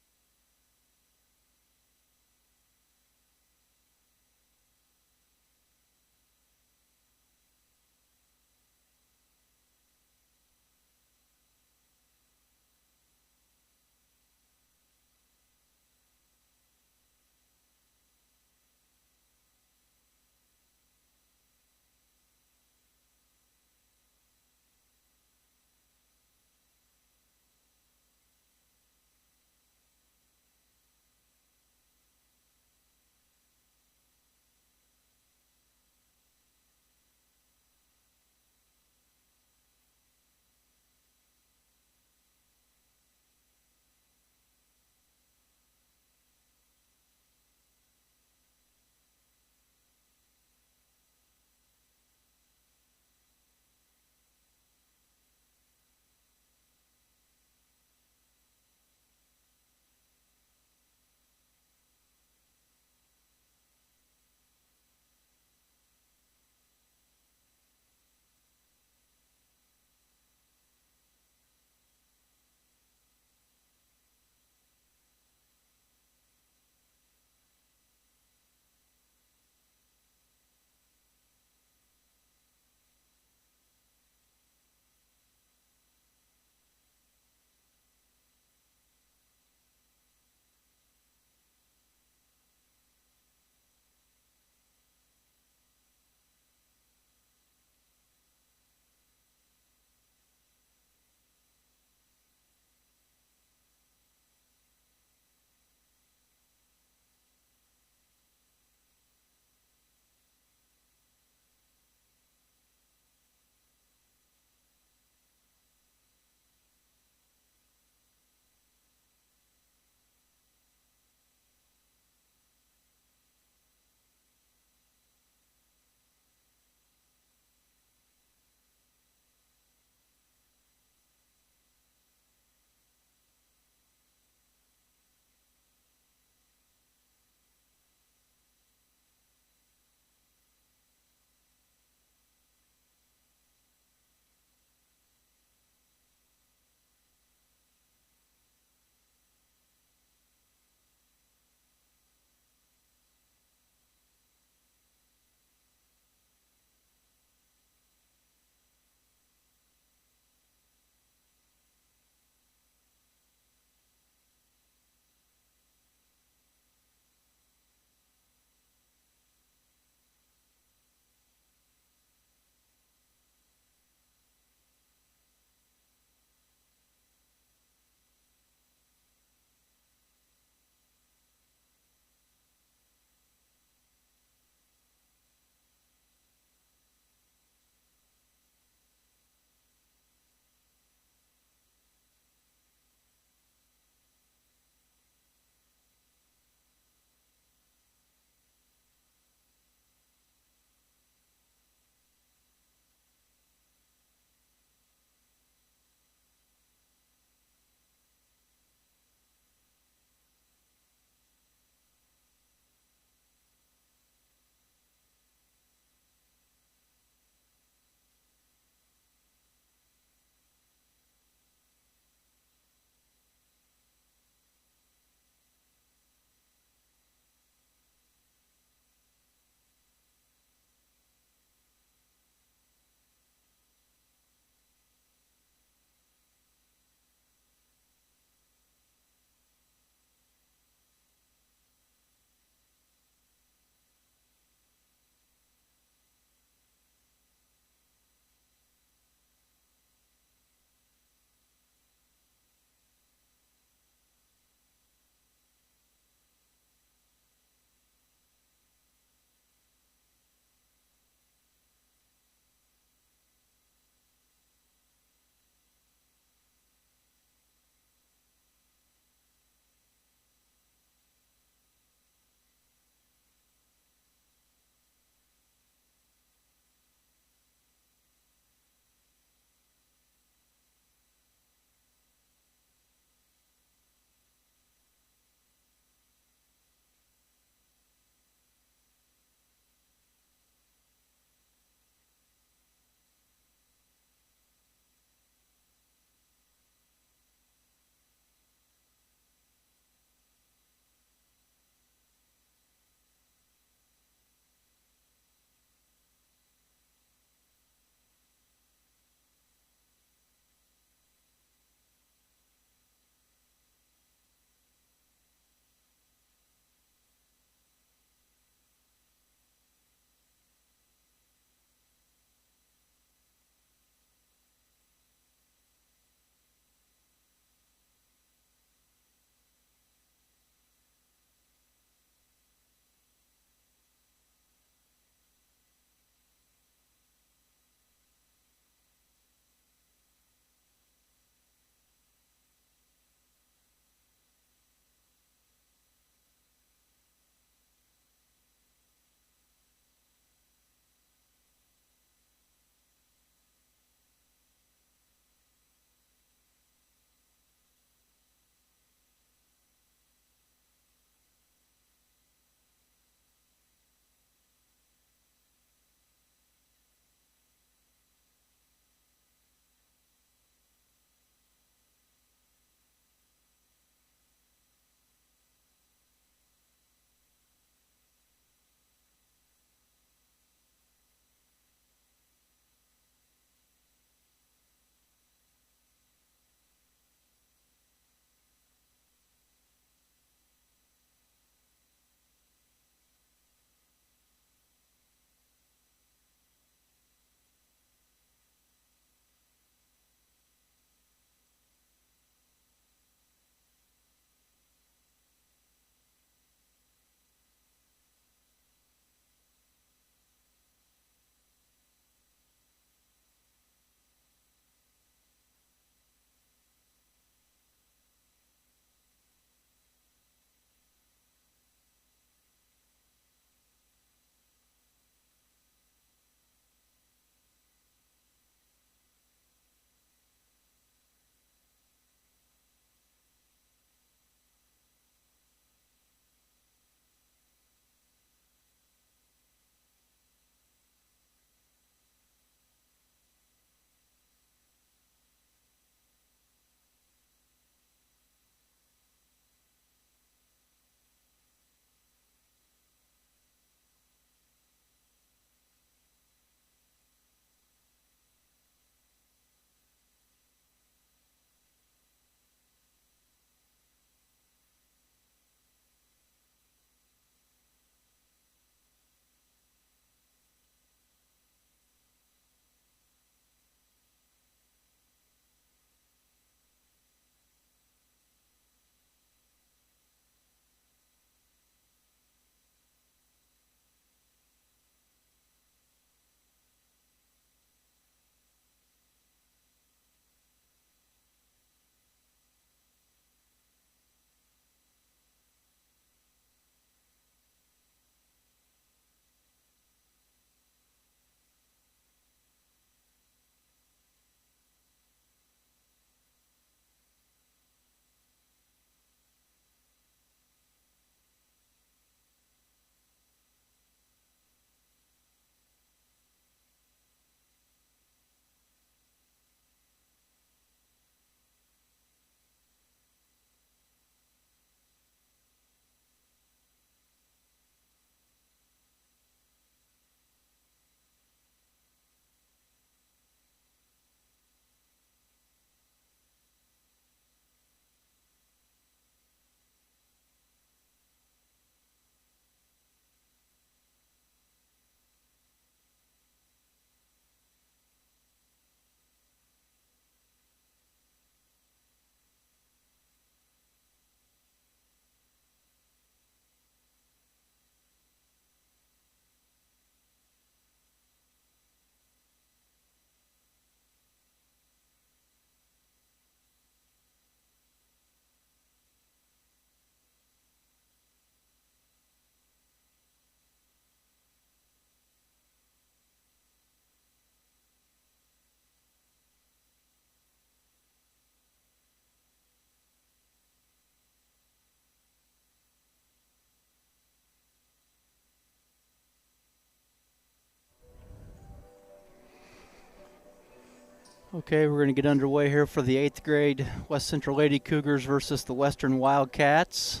Okay, we're going to get underway here for the 8th grade West Central Lady Cougars versus the Western Wildcats.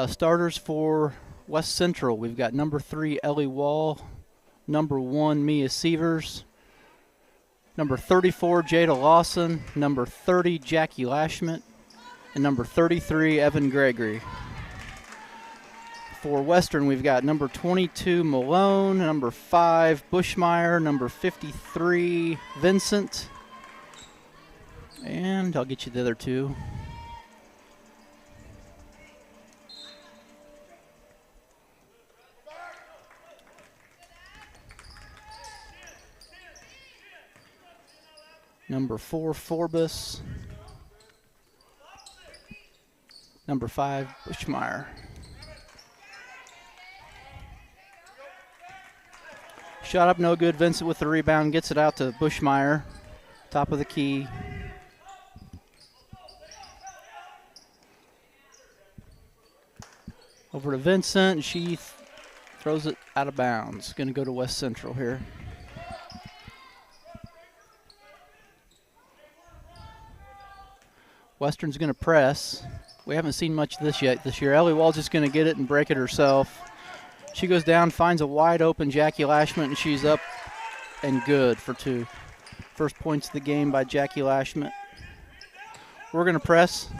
Starters for West Central, we've got number 3, Ellie Wall, number 1, Mia Sievers, number 34, Jada Lawson, number 30, Jackie Lashment, and number 33, Evan Gregory. For Western, we've got number 22, Malone, number 5, Bushmeyer, number 53, Vincent, and I'll get you the other two. Number 4, Forbus, number 5, Bushmeyer. Shot up, no good. Vincent with the rebound, gets it out to Bushmeyer, top of the key. Over to Vincent, she throws it out of bounds. Going to go to West Central here. Western's going to press. We haven't seen much of this yet this year. Ellie Wall's just going to get it and break it herself. She goes down, finds a wide open Jackie Lashment, and she's up and good for 2. First points of the game by Jackie Lashment. We're going to press,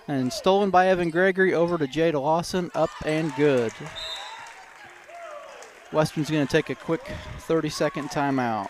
and stolen by Evan Gregory over to Jada Lawson, up and good. Western's going to take a quick 30-second timeout.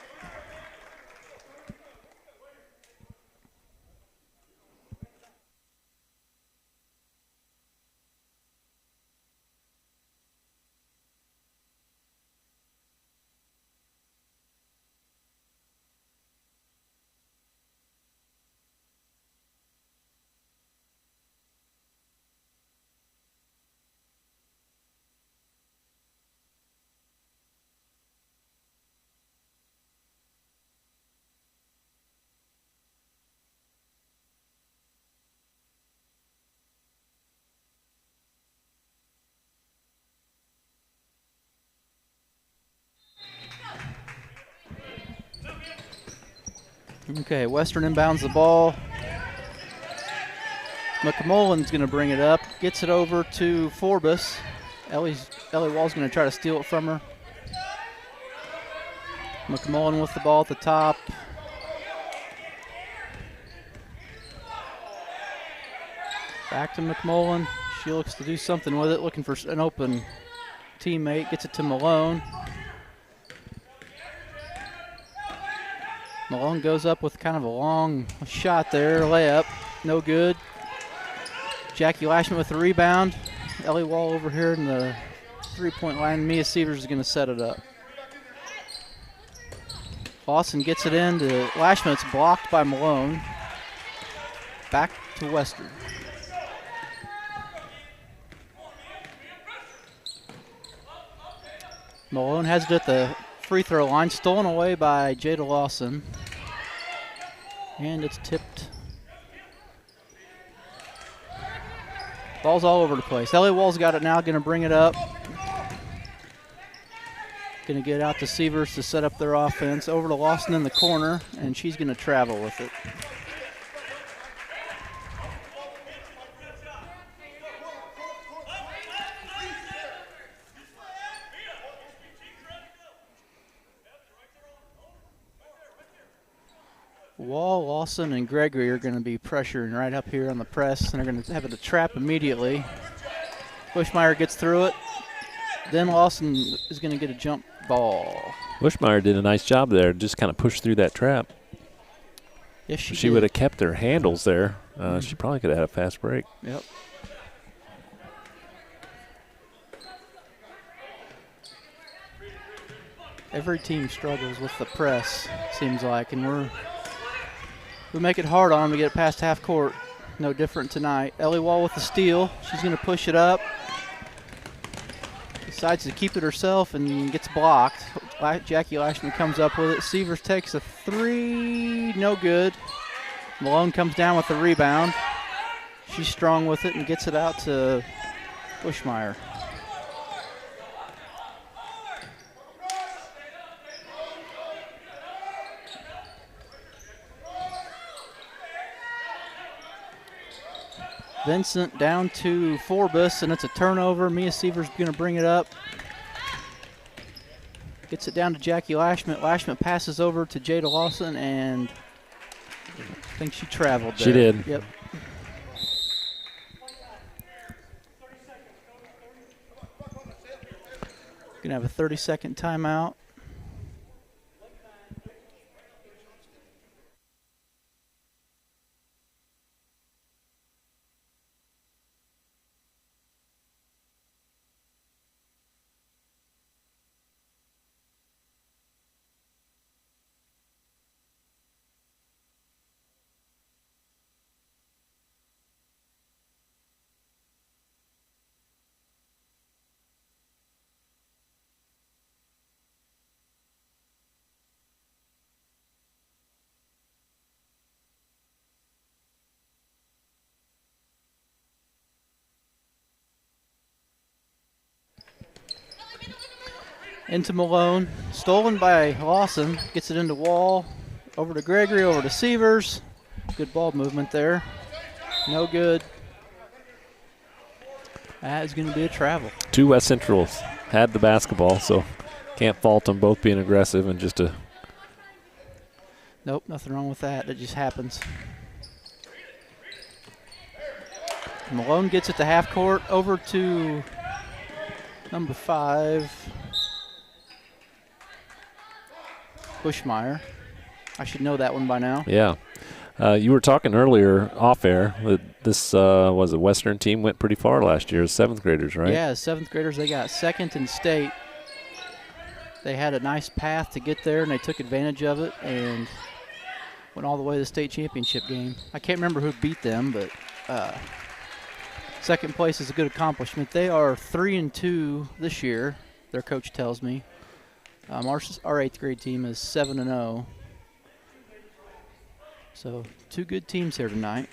Okay, Western inbounds the ball. McMullen's going to bring it up, gets it over to Forbus. Ellie Wall's going to try to steal it from her. McMullen with the ball at the top. Back to McMullen. She looks to do something with it, looking for an open teammate. Gets it to Malone. Malone goes up with kind of a long shot there, layup, no good. Jackie Lashman with the rebound. Ellie Wall over here in the three-point line. Mia Sievers is going to set it up. Lawson gets it in to Lashman. It's blocked by Malone. Back to Western. Malone has it at the free throw line, stolen away by Jada Lawson. And it's tipped. Ball's all over the place. Ellie Wall's got it now, going to bring it up. Going to get out to Sievers to set up their offense. Over to Lawson in the corner, and she's going to travel with it. Wall, Lawson, and Gregory are going to be pressuring right up here on the press, and they're going to have it a trap immediately. Bushmeyer gets through it. Then Lawson is going to get a jump ball. Bushmeyer did a nice job there, just kind of pushed through that trap. Yes, she would have kept her handles there. She probably could have had a fast break. Yep. Every team struggles with the press, seems like, and we make it hard on them to get it past half court. No different tonight. Ellie Wall with the steal. She's going to push it up. Decides to keep it herself and gets blocked. Jackie Lashman comes up with it. Sievers takes a three. No good. Malone comes down with the rebound. She's strong with it and gets it out to Bushmeyer. Vincent down to Forbus, and it's a turnover. Mia Seaver's going to bring it up. Gets it down to Jackie Lashman. Lashman passes over to Jada Lawson, and I think she traveled there. She did. Yep. Going to have a 30-second timeout. Into Malone, stolen by Lawson, gets it into Wall, over to Gregory, over to Sievers. Good ball movement there. No good. That is going to be a travel. 2 West Centrals had the basketball, so can't fault them both being aggressive and just a. Nope, nothing wrong with that. It just happens. Malone gets it to half court, over to number 5. Bushmeyer. I should know that one by now. Yeah. You were talking earlier off air that this was a Western team went pretty far last year as 7th graders, right? Yeah, as 7th graders, they got 2nd in state. They had a nice path to get there, and they took advantage of it and went all the way to the state championship game. I can't remember who beat them, but 2nd place is a good accomplishment. They are 3-2 this year, their coach tells me. Our 8th grade team is 7-0. So 2 good teams here tonight.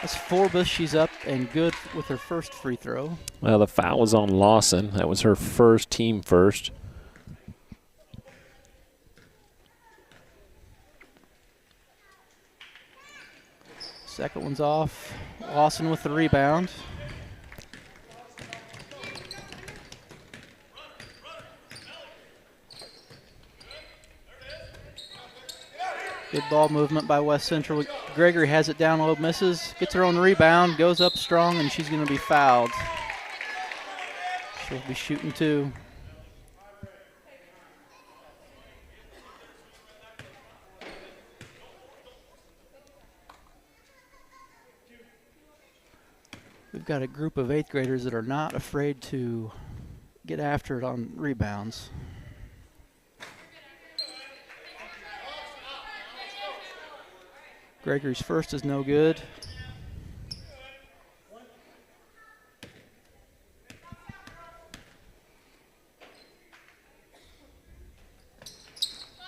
That's Forbus. She's up and good with her first free throw. Well, the foul was on Lawson. That was her first, team first. Second one's off. Lawson with the rebound. Good ball movement by West Central. Gregory has it down low, misses, gets her own rebound, goes up strong, and she's going to be fouled. She'll be shooting 2. We've got a group of 8th graders that are not afraid to get after it on rebounds. Gregory's first is no good.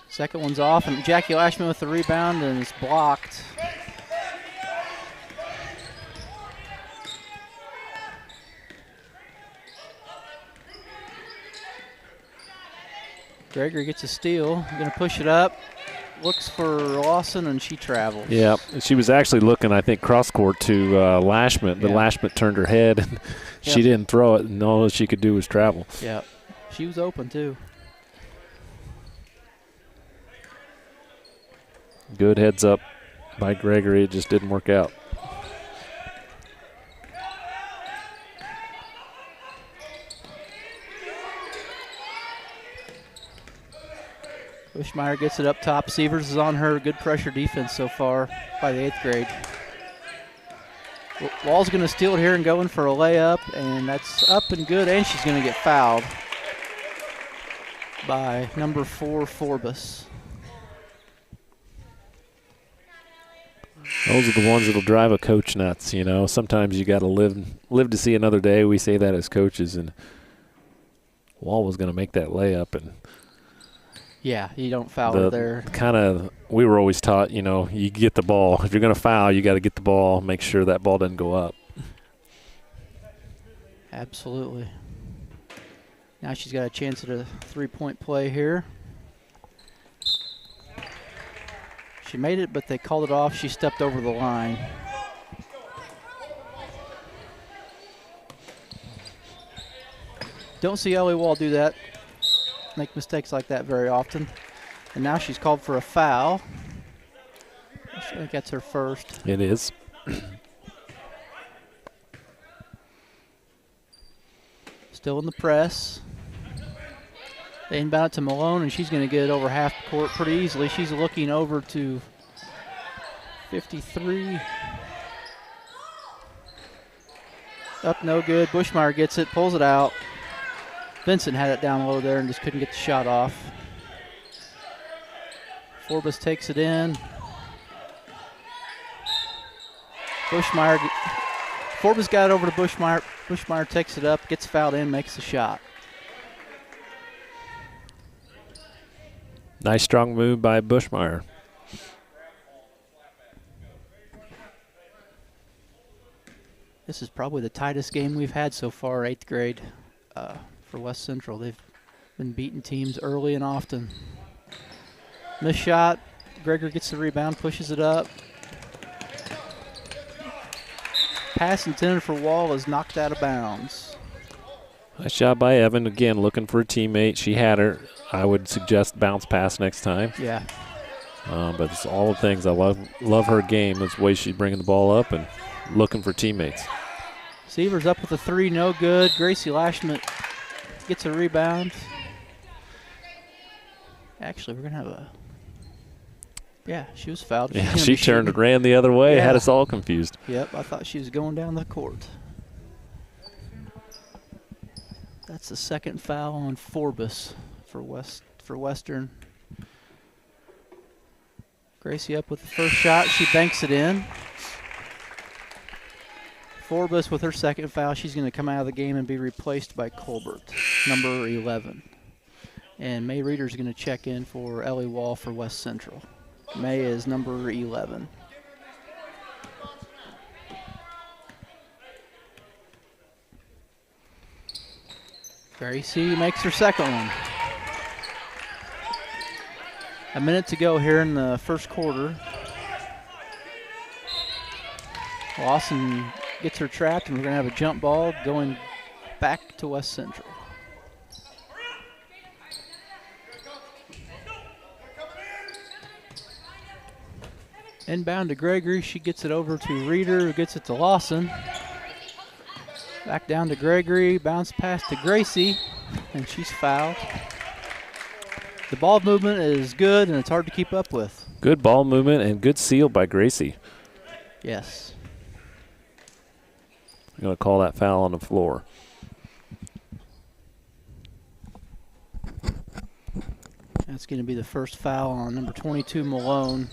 Second one's off, and Jackie Lashman with the rebound, and it's blocked. Gregory gets a steal, going to push it up, looks for Lawson, and she travels. Yeah, she was actually looking, I think, cross-court to Lashman, but Lashman turned her head, and she didn't throw it, and all she could do was travel. Yeah, she was open, too. Good heads up by Gregory. It just didn't work out. Bushmeyer gets it up top. Sievers is on her. Good pressure defense so far by the 8th grade. Wall's going to steal it here and go in for a layup, and that's up and good, and she's going to get fouled by number 4, Forbus. Those are the ones that'll drive a coach nuts, you know. Sometimes you got to live to see another day. We say that as coaches, and Wall was going to make that layup, and yeah, you don't foul her there. We were always taught, you know, you get the ball. If you're going to foul, you got to get the ball, make sure that ball doesn't go up. Absolutely. Now she's got a chance at a three-point play here. She made it, but they called it off. She stepped over the line. Don't see Ellie Wall do that, make mistakes like that very often. And now she's called for a foul. I think that's her first. It is. Still in the press. They inbound it to Malone, and she's going to get it over half court pretty easily. She's looking over to 53. Up, no good. Bushmeyer gets it, pulls it out. Vincent had it down low there and just couldn't get the shot off. Forbes takes it in. Bushmeyer, Forbes got it over to Bushmeyer. Bushmeyer takes it up, gets fouled in, makes the shot. Nice strong move by Bushmeyer. This is probably the tightest game we've had so far, 8th grade, for West Central. They've been beating teams early and often. Missed shot. Gregory gets the rebound, pushes it up. Pass intended for Wall is knocked out of bounds. Nice job by Evan. Again, looking for a teammate. She had her. I would suggest bounce pass next time. Yeah. But it's all the things. I love her game. It's the way she's bringing the ball up and looking for teammates. Seavers up with a three, no good. Gracie Lashman gets a rebound. Actually, we're going to have a... Yeah, she was fouled. Yeah, she turned and ran the other way, yeah. Had us all confused. Yep, I thought she was going down the court. That's the second foul on Forbes for Western. Gracie up with the first shot. She banks it in. Forbes with her second foul. She's going to come out of the game and be replaced by Colbert, number 11. And May Reeder's going to check in for Ellie Wall for West Central. May is number 11. Gracie makes her second one. A minute to go here in the first quarter. Lawson gets her trapped, and we're going to have a jump ball going back to West Central. Inbound to Gregory. She gets it over to Reeder, who gets it to Lawson. Back down to Gregory. Bounce pass to Gracie, and she's fouled. The ball movement is good, and it's hard to keep up with. Good ball movement and good seal by Gracie. Yes. I'm going to call that foul on the floor. That's going to be the first foul on number 22, Malone.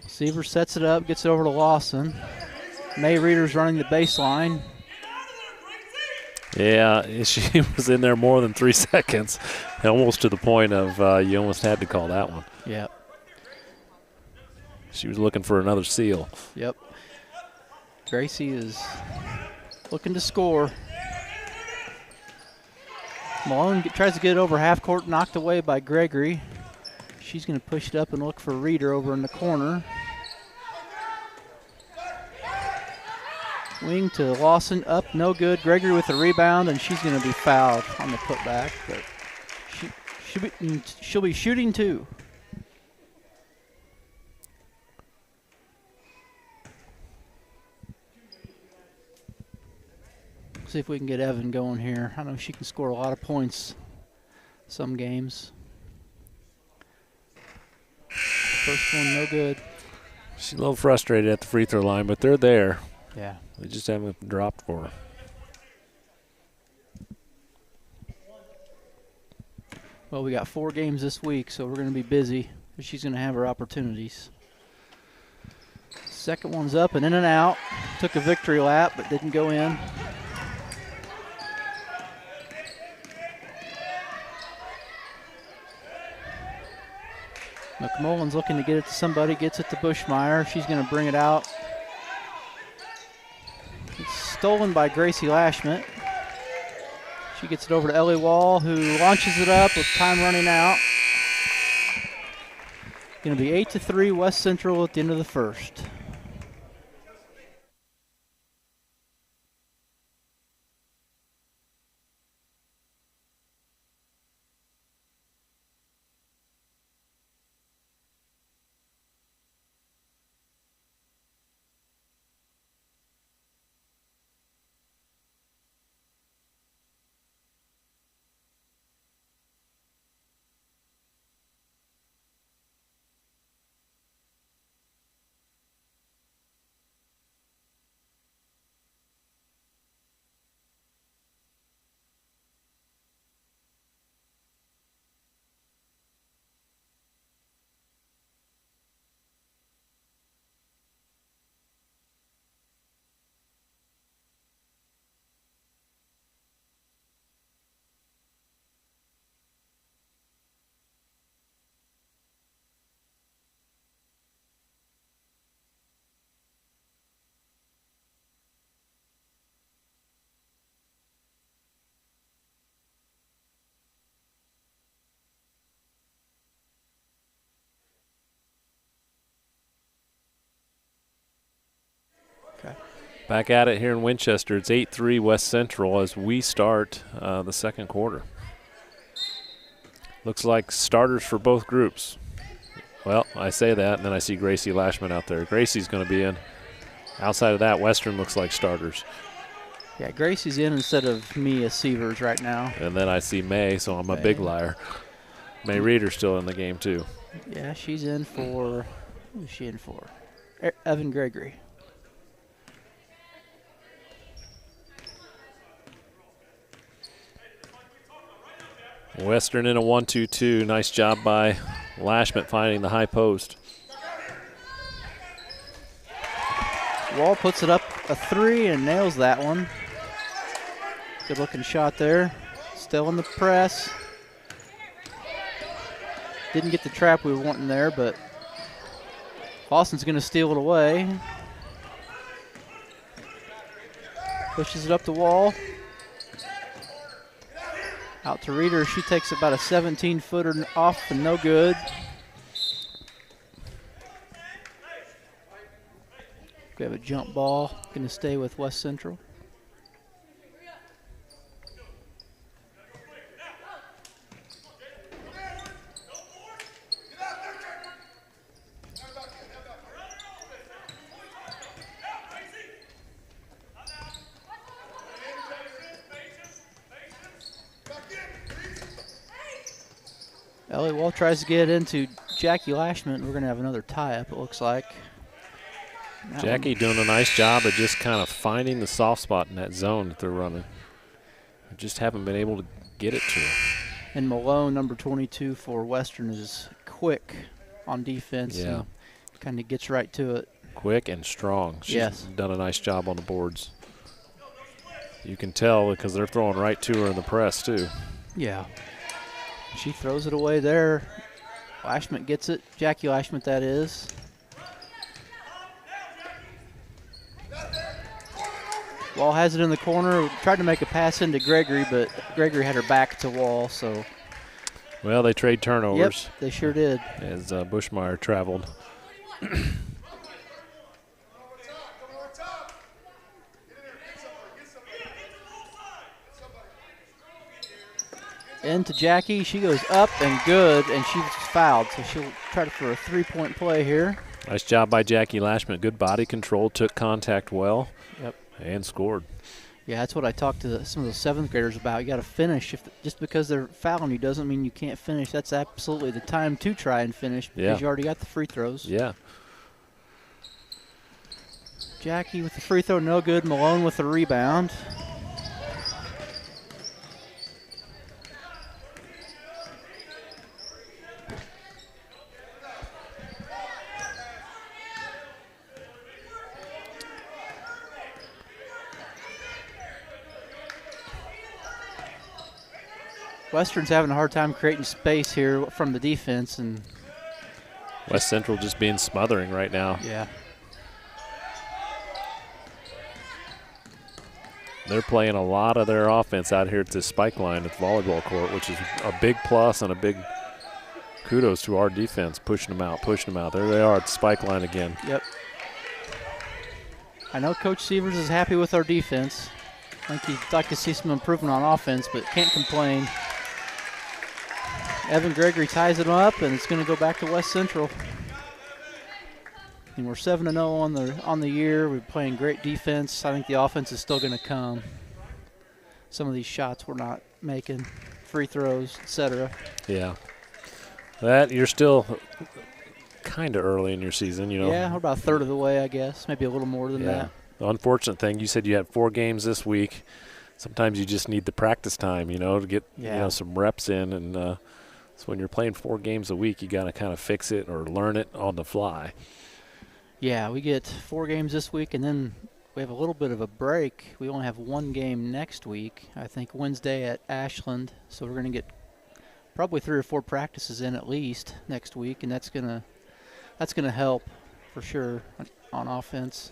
Seaver sets it up, gets it over to Lawson. May Reeder's running the baseline. Yeah, she was in there more than 3 seconds, almost to the point of you almost had to call that one. Yep. She was looking for another seal. Yep. Gracie is looking to score. Malone tries to get it over half court, knocked away by Gregory. She's going to push it up and look for Reeder over in the corner. Wing to Lawson, up, no good. Gregory with the rebound, and she's going to be fouled on the putback, but she'll be shooting too. See if we can get Evan going here. I know she can score a lot of points some games. First one, no good. She's a little frustrated at the free throw line, but they're there. Yeah. They just haven't dropped for her. Well, we got 4 games this week, so we're going to be busy. She's going to have her opportunities. Second one's up and in and out. Took a victory lap, but didn't go in. McMullen's looking to get it to somebody, gets it to Bushmeyer. She's going to bring it out. It's stolen by Gracie Lashmet. She gets it over to Ellie Wall, who launches it up with time running out. Going to be 8-3 West Central at the end of the first. Back at it here in Winchester. It's 8-3 West Central as we start the second quarter. Looks like starters for both groups. Well, I say that, and then I see Gracie Lashman out there. Gracie's going to be in. Outside of that, Western looks like starters. Yeah, Gracie's in instead of Mia Sievers right now. And then I see May, so I'm a big liar. May Reeder's still in the game, too. Yeah, she's in for – who's she in for? Evan Gregory. Western in a 1-2-2. Nice job by Lashman finding the high post. Wall puts it up a 3 and nails that one. Good looking shot there. Still in the press. Didn't get the trap we were wanting there, but Austin's going to steal it away. Pushes it up the wall. Out to Reeder. She takes about a 17-footer off and no good. We have a jump ball. Going to stay with West Central. Ellie Wall tries to get it into Jackie Lashman. We're going to have another tie-up, it looks like. Jackie doing a nice job of just kind of finding the soft spot in that zone that they're running. I just haven't been able to get it to her. And Malone, number 22 for Western, is quick on defense. Yeah. Kind of gets right to it. Quick and strong. She's done a nice job on the boards. You can tell because they're throwing right to her in the press, too. Yeah. She throws it away there. Lashman gets it. Jackie Lashman, that is. Wall has it in the corner. Tried to make a pass into Gregory, but Gregory had her back to Wall, so. Well, they trade turnovers. Yep, they sure did. As Bushmeyer traveled. Into Jackie. She goes up and good, and she's fouled, so she'll try for a three-point play here. Nice job by Jackie Lashman. Good body control, took contact well, and scored. Yeah, that's what I talked to some of the seventh graders about. You got to finish. Just because they're fouling you doesn't mean you can't finish. That's absolutely the time to try and finish because you already got the free throws. Yeah. Jackie with the free throw, no good. Malone with the rebound. Western's having a hard time creating space here from the defense, and West Central just being smothering right now. Yeah. They're playing a lot of their offense out here at this spike line at the volleyball court, which is a big plus and a big kudos to our defense, pushing them out, pushing them out. There they are at the spike line again. Yep. I know Coach Sievers is happy with our defense. I think he'd like to see some improvement on offense, but can't complain. Evan Gregory ties it up, and it's going to go back to West Central. And we're 7-0 on the year. We're playing great defense. I think the offense is still going to come. Some of these shots we're not making, free throws, etc. Yeah. That you're still kind of early in your season, you know. Yeah, we're about a third of the way, I guess. Maybe a little more than that. The unfortunate thing, you said you had 4 games this week. Sometimes you just need the practice time, you know, to get some reps in. And so when you're playing 4 games a week, you got to kind of fix it or learn it on the fly. Yeah, we get 4 games this week, and then we have a little bit of a break. We only have 1 game next week, I think Wednesday at Ashland. So we're going to get probably 3 or 4 practices in at least next week, and that's gonna help for sure on offense.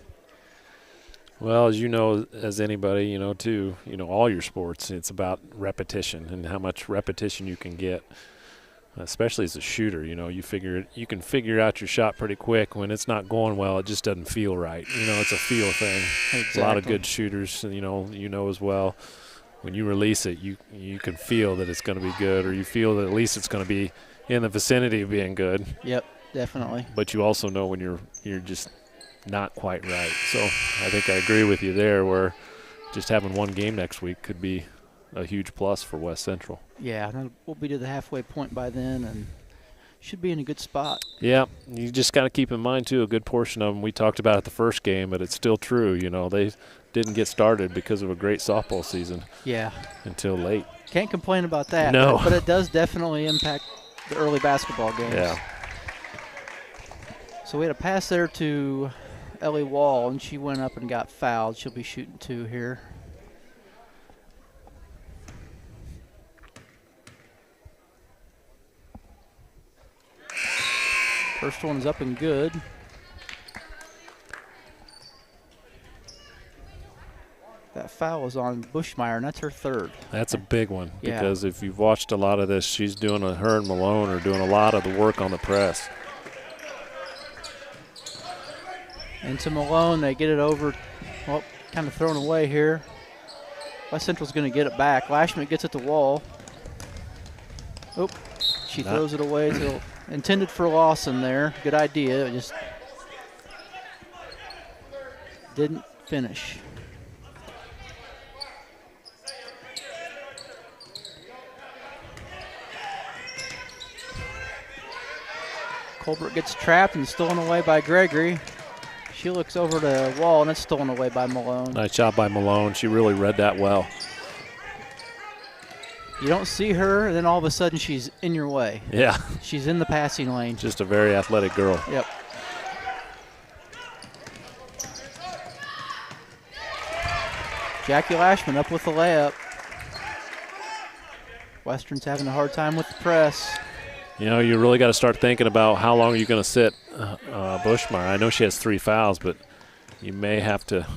Well, as you know, as anybody, you know, too, you know, all your sports, it's about repetition and how much repetition you can get. Especially as a shooter, you know, you can figure out your shot pretty quick. When it's not going well, it just doesn't feel right. You know, it's a feel thing. Exactly. A lot of good shooters, you know as well. When you release it, you can feel that it's going to be good, or you feel that at least it's going to be in the vicinity of being good. Yep, definitely. But you also know when you're just not quite right. So I think I agree with you there, where just having 1 game next week could be a huge plus for West Central. Yeah, we'll be to the halfway point by then and should be in a good spot. Yeah, you just got to keep in mind, too, a good portion of them, we talked about it the first game, but it's still true. You know, they didn't get started because of a great softball season. Yeah. Until late. Can't complain about that. No. But it does definitely impact the early basketball games. Yeah. So we had a pass there to Ellie Wall, and she went up and got fouled. She'll be shooting 2 here. First one's up and good. That foul is on Bushmeyer, and that's her 3rd. That's a big one, Yeah. because if you've watched a lot of this, her and Malone are doing a lot of the work on the press. Into Malone, they get it over. Well, kind of thrown away here. West Central's going to get it back. Lashman gets it to Wall. Oh, she throws it away. Intended for Lawson there. Good idea. It just didn't finish. Colbert gets trapped and stolen away by Gregory. She looks over to Wall, and it's stolen away by Malone. Nice job by Malone. She really read that well. You don't see her, and then all of a sudden she's in your way. Yeah. She's in the passing lane. Just a very athletic girl. Yep. Jackie Lashman up with the layup. Western's having a hard time with the press. You know, you really got to start thinking about how long you're going to sit Bushmeyer. I know she has 3 fouls, but you may have to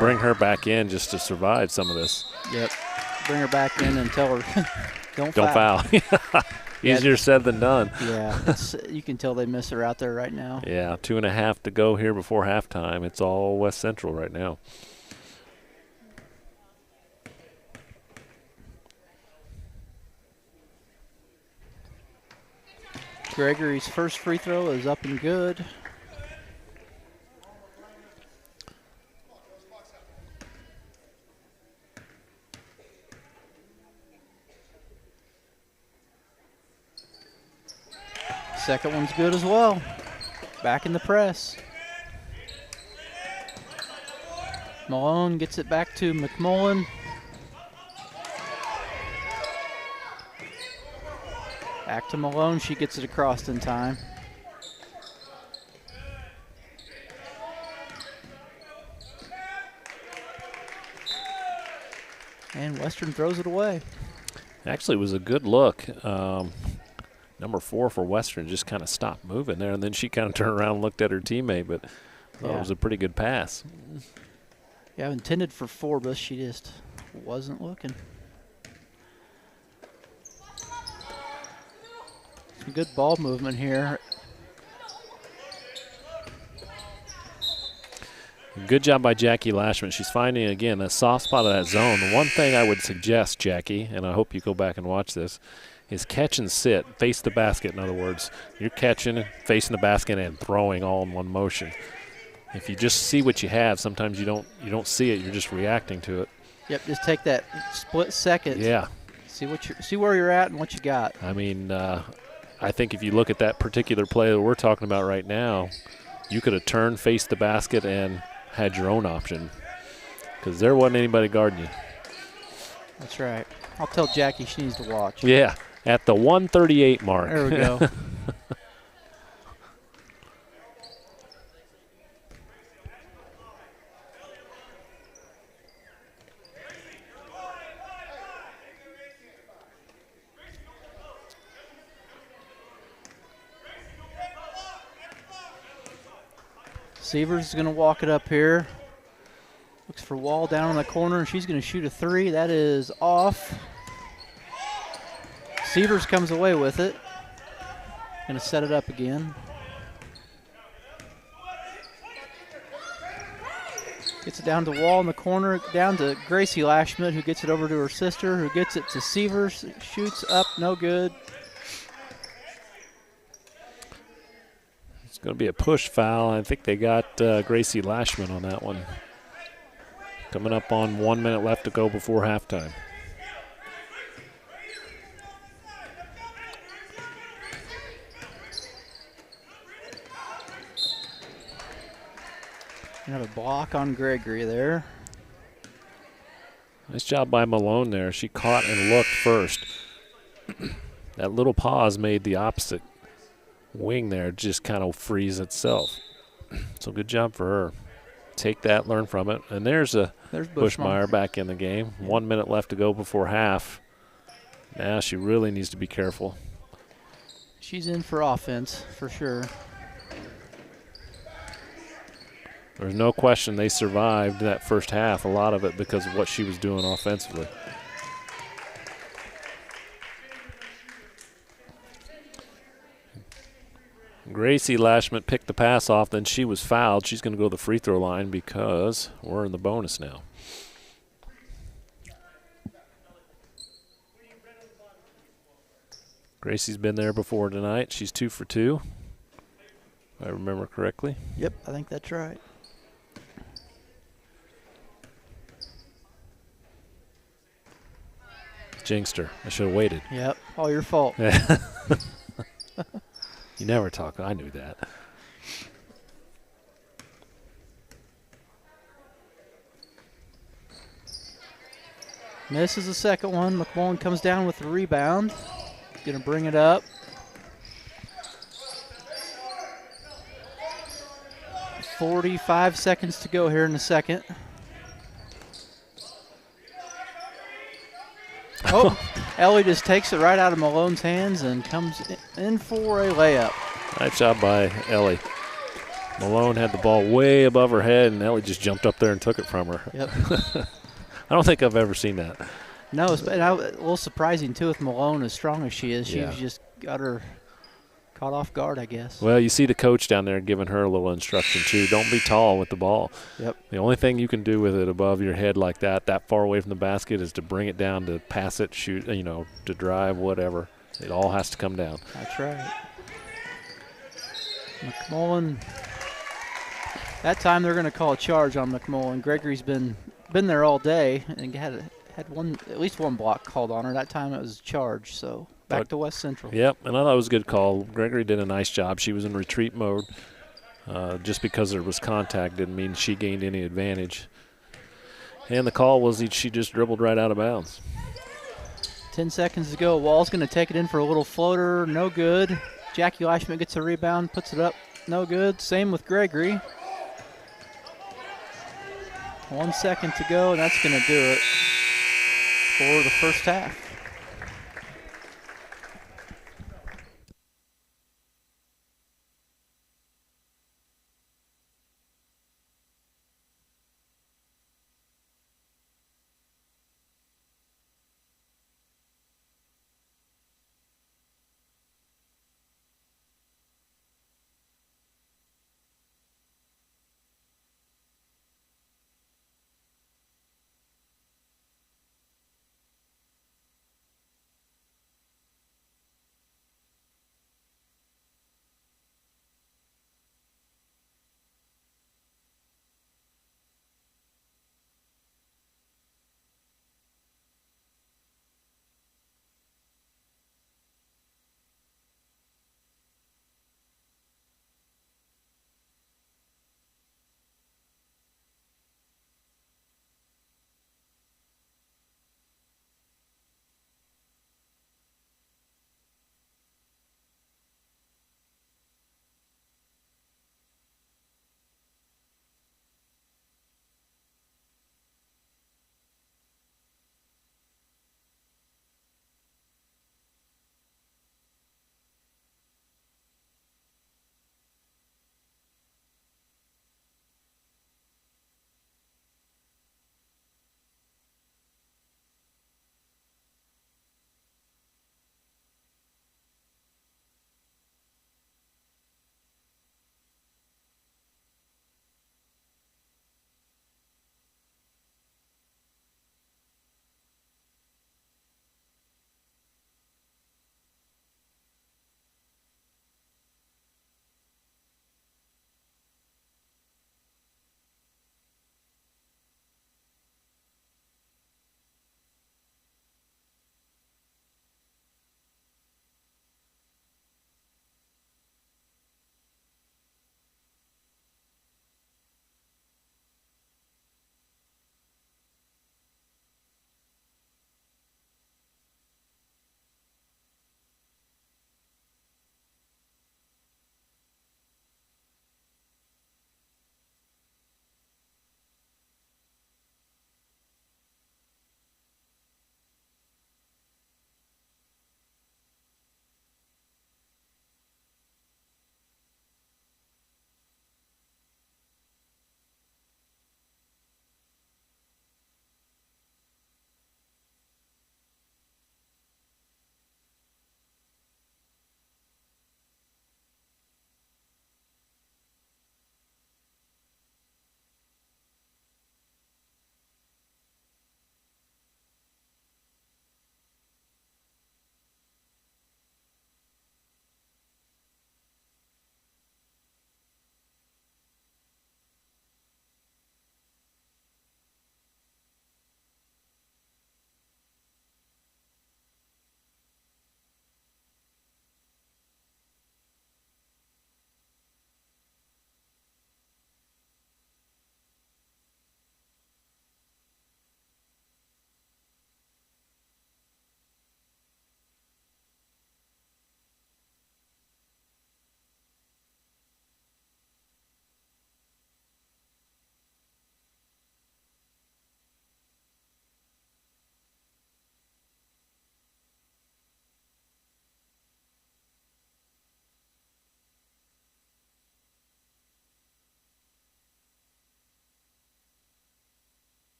bring her back in just to survive some of this. Yep. Bring her back in and tell her, don't foul. Easier said than done. Yeah, you can tell they miss her out there right now. Yeah, 2.5 to go here before halftime. It's all West Central right now. Gregory's first free throw is up and good. Second one's good as well. Back in the press. Malone gets it back to McMullen. Back to Malone. She gets it across in time. And Western throws it away. Actually, it was a good look. Now, number 4 for Western just kind of stopped moving there, and then she kind of turned around and looked at her teammate, but thought it was a pretty good pass. Yeah, intended for 4, but she just wasn't looking. Some good ball movement here. Good job by Jackie Lashman. She's finding, again, a soft spot of that zone. The one thing I would suggest, Jackie, and I hope you go back and watch this, is catch and sit, face the basket, in other words. You're catching, facing the basket, and throwing all in one motion. If you just see what you have, sometimes you don't see it, you're just reacting to it. Yep, just take that split second. Yeah. See where you're at and what you got. I mean, I think if you look at that particular play that we're talking about right now, you could have turned, faced the basket, and had your own option because there wasn't anybody guarding you. That's right. I'll tell Jackie she needs to watch. Yeah, at the 138 mark. There we go. Severs is going to walk it up here. Looks for Wall down in the corner, and she's going to shoot a 3. That is off. Severs comes away with it. Going to set it up again. Gets it down to Wall in the corner, down to Gracie Lashman, who gets it over to her sister, who gets it to Severs. Shoots up, no good. It's going to be a push foul. I think they got Gracie Lashman on that one. Coming up on 1 minute left to go before halftime. You have a block on Gregory there. Nice job by Malone there. She caught and looked first. That little pause made the opposite wing there just kind of freeze itself. So good job for her. Take that, learn from it. And there's Bushmeyer back in the game. 1 minute left to go before half. Now she really needs to be careful. She's in for offense, for sure. There's no question they survived that first half, a lot of it because of what she was doing offensively. Gracie Lashman picked the pass off, then she was fouled. She's going to go to the free throw line because we're in the bonus now. Gracie's been there before tonight. She's 2 for 2, if I remember correctly. Yep, I think that's right. Jinxed her. I should have waited. Yep, all your fault. You never talk. I knew that. Misses the second one. McMullen comes down with the rebound. Going to bring it up. .45 seconds to go here in the second. Oh, Ellie just takes it right out of Malone's hands and comes in for a layup. Nice job by Ellie. Malone had the ball way above her head, and Ellie just jumped up there and took it from her. Yep. I don't think I've ever seen that. No, it's a little surprising, too, with Malone as strong as she is. She's just got her caught off guard, I guess. Well, you see the coach down there giving her a little instruction, too. Don't be tall with the ball. Yep. The only thing you can do with it above your head like that far away from the basket, is to bring it down, to pass it, shoot, to drive, whatever. It all has to come down. That's right. McMullen. That time they're going to call a charge on McMullen. Gregory's been there all day and had at least one block called on her. That time it was a charge, so back to West Central. Yep, and I thought it was a good call. Gregory did a nice job. She was in retreat mode. Just because there was contact didn't mean she gained any advantage. And the call was she just dribbled right out of bounds. 10 seconds to go. Wall's going to take it in for a little floater. No good. Jackie Lashman gets a rebound, puts it up. No good. Same with Gregory. 1 second to go, and that's going to do it for the first half.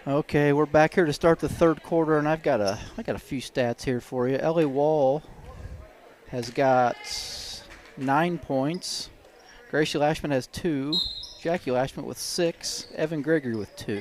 Okay, we're back here to start the third quarter, and I got a few stats here for you. Ellie Wall has got 9 points. Gracie Lashman has 2. Jackie Lashman with 6. Evan Gregory with 2.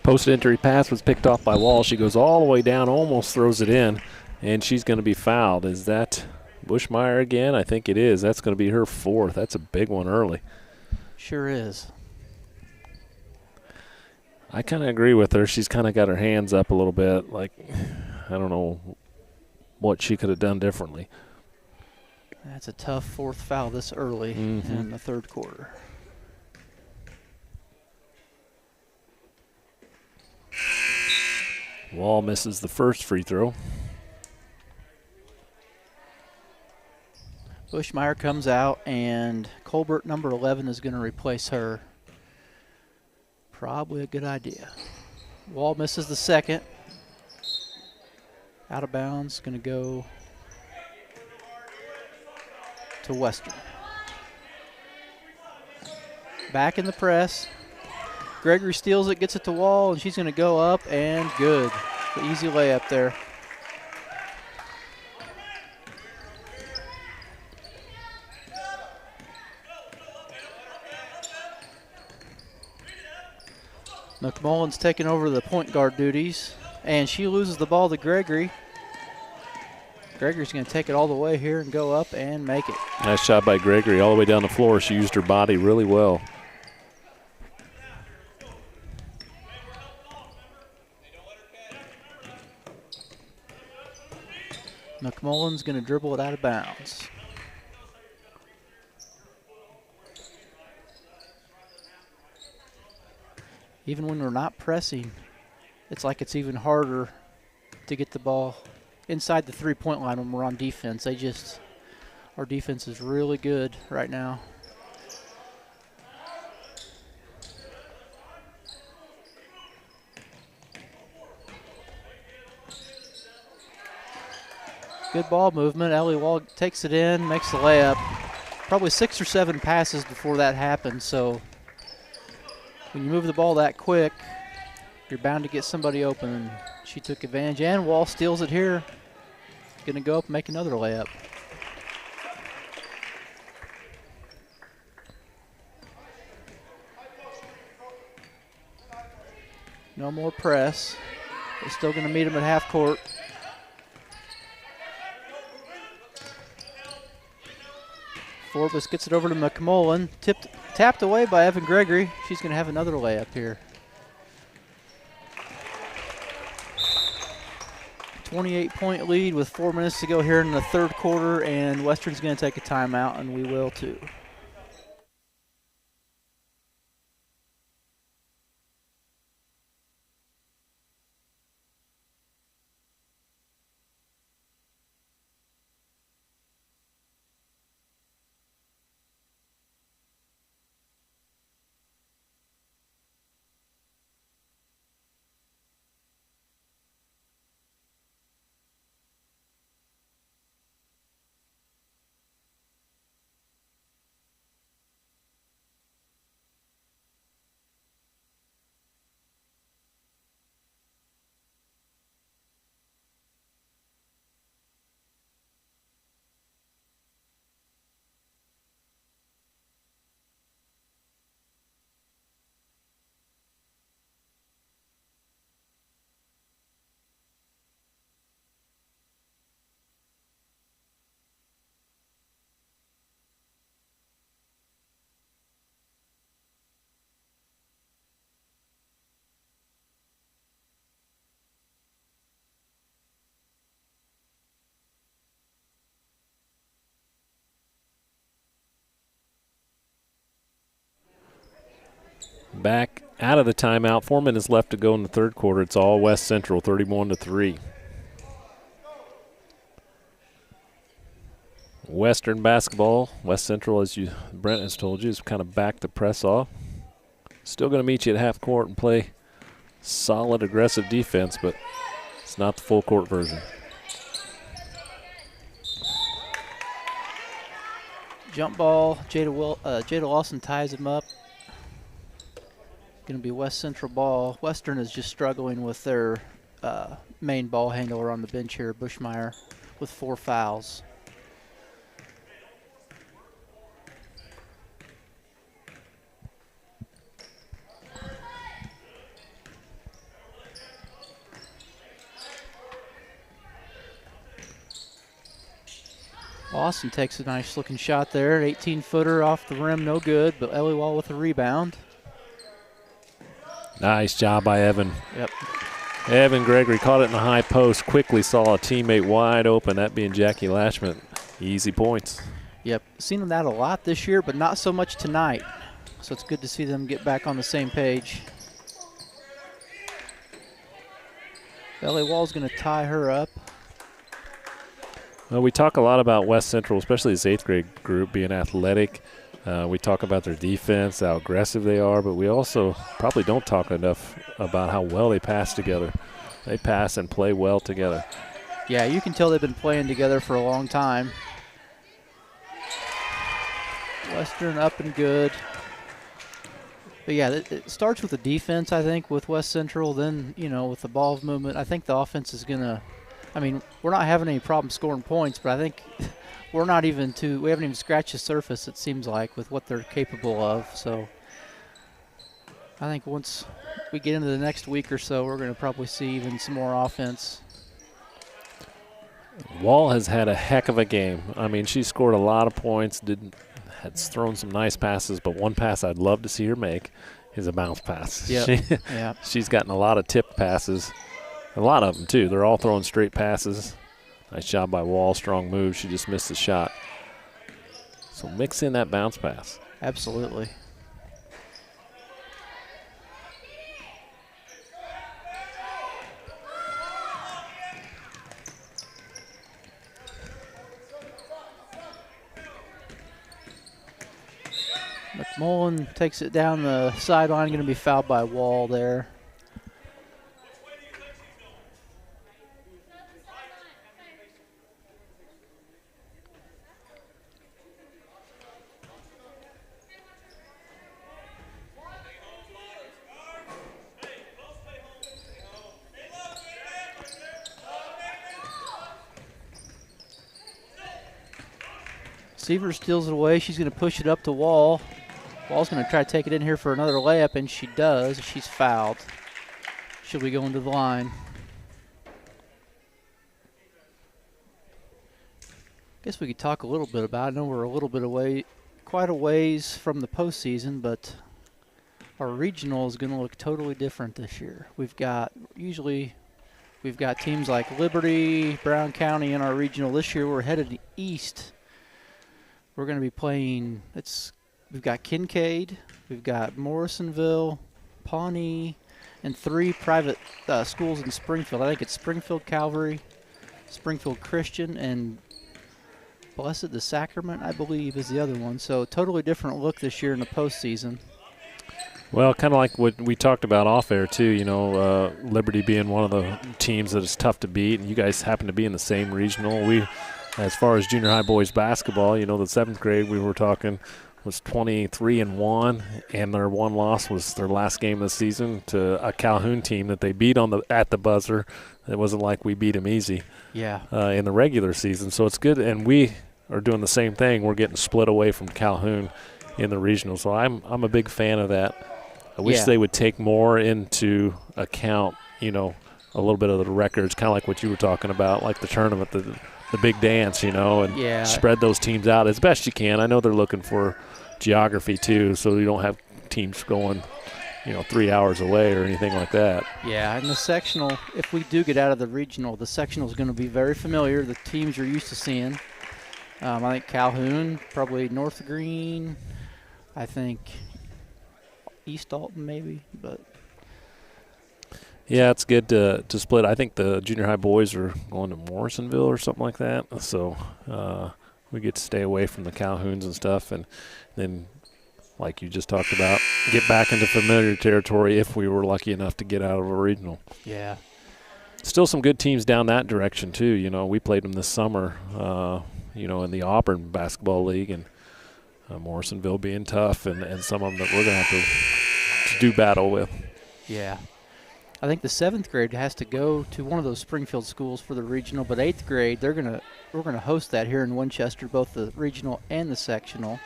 Post-entry pass was picked off by Wall. She goes all the way down, almost throws it in, and she's going to be fouled. Is that Bushmeyer again? I think it is. That's going to be her 4th. That's a big one early. Sure is. I kind of agree with her. She's kind of got her hands up a little bit. Like, I don't know what she could have done differently. That's a tough 4th foul this early in the third quarter. Wall misses the first free throw. Bushmeyer comes out, and Colbert, number 11, is going to replace her. Probably a good idea. Wall misses the second. Out of bounds, going to go to Western. Back in the press. Gregory steals it, gets it to Wall, and she's going to go up, and good. The easy layup there. McMullen's taking over the point guard duties, and she loses the ball to Gregory. Gregory's going to take it all the way here and go up and make it. Nice shot by Gregory all the way down the floor. She used her body really well. McMullen's going to dribble it out of bounds. Even when we're not pressing, it's like it's even harder to get the ball inside the three-point line when we're on defense. Our defense is really good right now. Good ball movement. Ellie Wall takes it in, makes the layup. Probably 6 or 7 passes before that happened, so when you move the ball that quick, you're bound to get somebody open. She took advantage, and Wall steals it here. Going to go up and make another layup. No more press. They're still going to meet him at half court. Forbes gets it over to McMullen. Tapped away by Evan Gregory. She's going to have another layup here. 28-point lead with 4 minutes to go here in the third quarter, and Western's going to take a timeout, and we will too. Back out of the timeout. 4 minutes left to go in the third quarter. It's all West Central, 31-3. Western basketball. West Central, as Brent has told you, is kind of back to press off. Still going to meet you at half court and play solid, aggressive defense, but it's not the full court version. Jump ball. Jada Lawson ties him up. Going to be West Central ball. Western is just struggling with their main ball handler on the bench here, Bushmeyer, with 4 fouls. Lawson takes a nice looking shot there. 18-footer off the rim, no good, but Ellie Wall with a rebound. Nice job by Evan. Yep. Evan Gregory caught it in the high post, quickly saw a teammate wide open, that being Jackie Lashman. Easy points. Yep, seen that a lot this year, but not so much tonight. So it's good to see them get back on the same page. Ellie Wall's going to tie her up. Well, we talk a lot about West Central, especially this 8th grade group, being athletic. We talk about their defense, how aggressive they are, but we also probably don't talk enough about how well they pass together. They pass and play well together. Yeah, you can tell they've been playing together for a long time. Western up and good. But yeah, it starts with the defense, I think, with West Central. Then, with the ball movement, I think the offense is going to, we're not having any problem scoring points, but I think we haven't even scratched the surface, it seems like, with what they're capable of. So I think once we get into the next week or so, we're going to probably see even some more offense. Wall has had a heck of a game. She scored a lot of points, had thrown some nice passes, but one pass I'd love to see her make is a bounce pass. Yep. She's gotten a lot of tip passes, a lot of them too. They're all throwing straight passes. Nice job by Wall, strong move. She just missed the shot. So mix in that bounce pass. Absolutely. McMullen takes it down the sideline, going to be fouled by Wall there. Seaver steals it away. She's going to push it up to Wall. Wall's going to try to take it in here for another layup, and she does. She's fouled. She'll be going to the line. Guess we could talk a little bit about it. I know we're a little bit away, quite a ways from the postseason, but our regional is going to look totally different this year. We've got teams like Liberty, Brown County in our regional. This year we're headed east. We're going to be playing, we've got Kincaid, we've got Morrisonville, Pawnee, and 3 private schools in Springfield. I think it's Springfield Calvary, Springfield Christian, and Blessed the Sacrament, I believe, is the other one. So totally different look this year in the postseason. Well, kind of like what we talked about off air too, Liberty being one of the teams that is tough to beat, and you guys happen to be in the same regional. As far as junior high boys basketball, the 7th grade we were talking was 23-1, and their one loss was their last game of the season to a Calhoun team that they beat at the buzzer. It wasn't like we beat them easy. Yeah. In the regular season, so it's good, and we are doing the same thing. We're getting split away from Calhoun in the regional, so I'm a big fan of that. I wish they would take more into account, a little bit of the records, kind of like what you were talking about, like the tournament, the big dance, and spread those teams out as best you can. I know they're looking for geography too, so you don't have teams going, 3 hours away or anything like that. Yeah, and the sectional, if we do get out of the regional, the sectional is going to be very familiar. The teams you're used to seeing. I think Calhoun, probably North Green. I think East Alton maybe, but. Yeah, it's good to split. I think the junior high boys are going to Morrisonville or something like that. So we get to stay away from the Calhouns and stuff, and then, like you just talked about, get back into familiar territory if we were lucky enough to get out of a regional. Yeah. Still some good teams down that direction too. We played them this summer, in the Auburn Basketball League, and Morrisonville being tough, and some of them that we're going to have to do battle with. Yeah. I think the 7th grade has to go to one of those Springfield schools for the regional, but 8th grade, we're gonna host that here in Winchester, both the regional and the sectional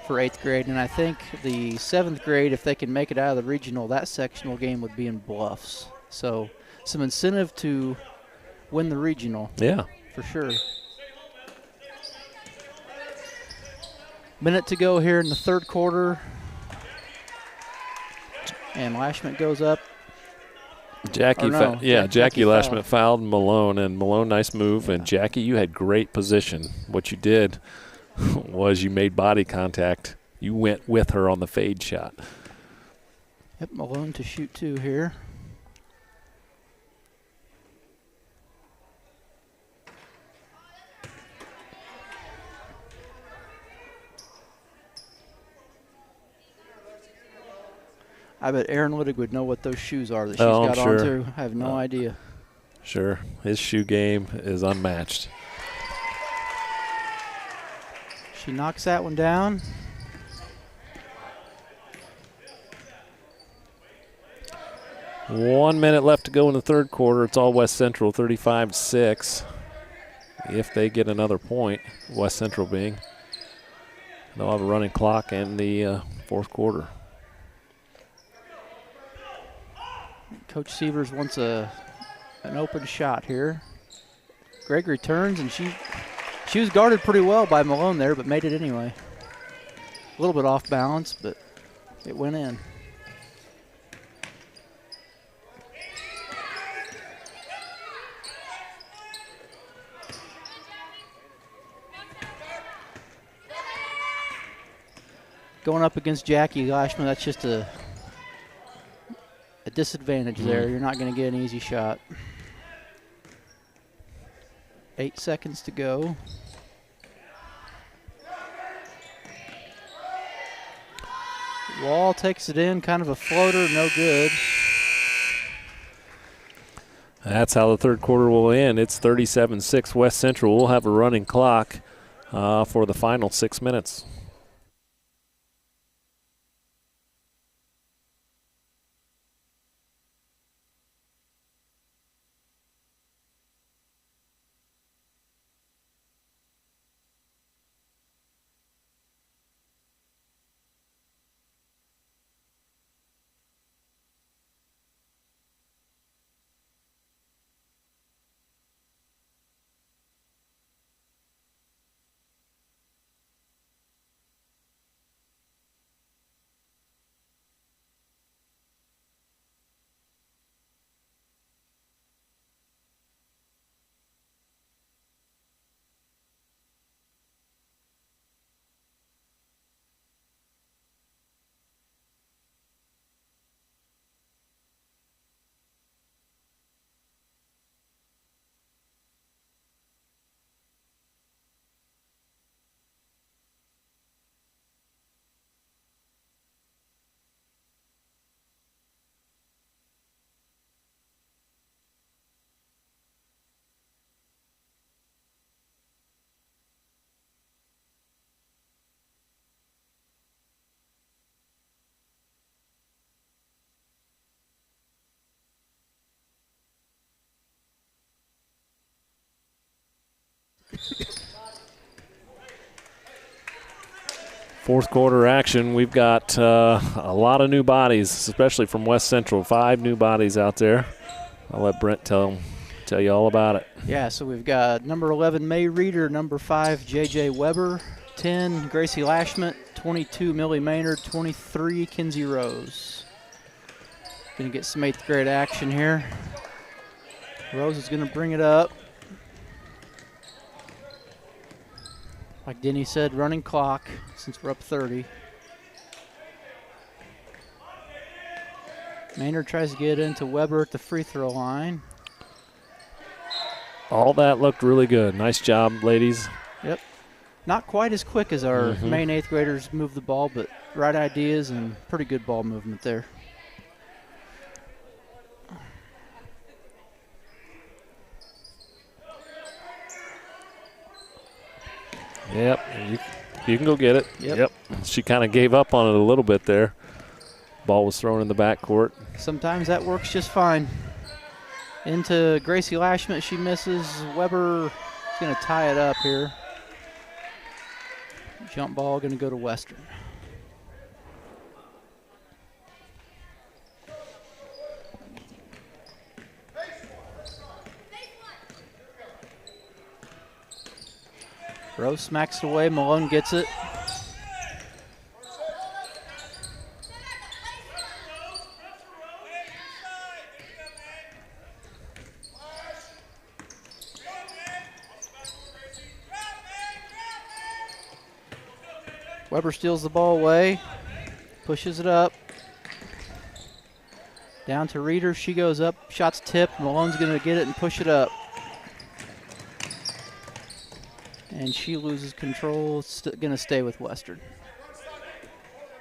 for 8th grade. And I think the 7th grade, if they can make it out of the regional, that sectional game would be in Bluffs. So some incentive to win the regional. Yeah. For sure. Minute to go here in the 3rd quarter. And Lashman goes up. Jackie Jackie Lashman fouled Malone, and Malone, nice move. Yeah. And Jackie, you had great position. What you did was you made body contact. You went with her on the fade shot. Yep, Malone to shoot 2 here. I bet Aaron Littig would know what those shoes are that she's got on too. I have no idea. Sure. His shoe game is unmatched. She knocks that one down. One minute left to go in the 3rd quarter. It's all West Central, 35-6. If they get another point, West Central being, they'll have a running clock in the 4th quarter. Coach Sievers wants an open shot here. Gregory turns, and she was guarded pretty well by Malone there, but made it anyway. A little bit off balance, but it went in. Going up against Jackie Lashman, that's just a disadvantage there. You're not going to get an easy shot. 8 seconds to go. Wall takes it in, kind of a floater, no good. That's how the 3rd quarter will end. It's 37-6 West Central. We'll have a running clock for the final 6 minutes. Fourth quarter action. We've got a lot of new bodies, especially from West Central. 5 new bodies out there. I'll let Brent tell you all about it. Yeah, so we've got number 11, May Reeder, number 5, J.J. Weber, 10, Gracie Lashman, 22, Millie Maynard, 23, Kinsey Rose. Going to get some 8th grade action here. Rose is going to bring it up. Like Denny said, running clock since we're up 30. Maynard tries to get into Weber at the free throw line. All that looked really good. Nice job, ladies. Yep. Not quite as quick as our main 8th graders move the ball, but right ideas and pretty good ball movement there. Yep. You can go get it. Yep. She kind of gave up on it a little bit there. Ball was thrown in the backcourt. Sometimes that works just fine. Into Gracie Lashman. She misses. Weber is going to tie it up here. Jump ball going to go to Western. Rose smacks it away. Malone gets it. Weber steals the ball away, pushes it up. Down to Reeder. She goes up. Shot's tipped. Malone's going to get it and push it up. And she loses control. It's going to stay with Western.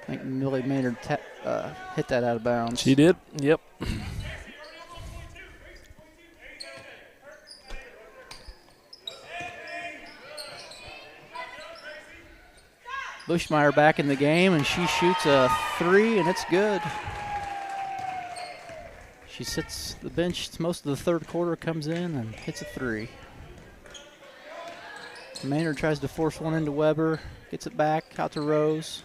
I think Millie Maynard hit that out of bounds. She did. Yep. Bushmeyer back in the game, and she shoots a 3, and it's good. She sits the bench most of the third quarter, comes in and hits a 3. Maynard tries to force one into Weber, gets it back out to Rose.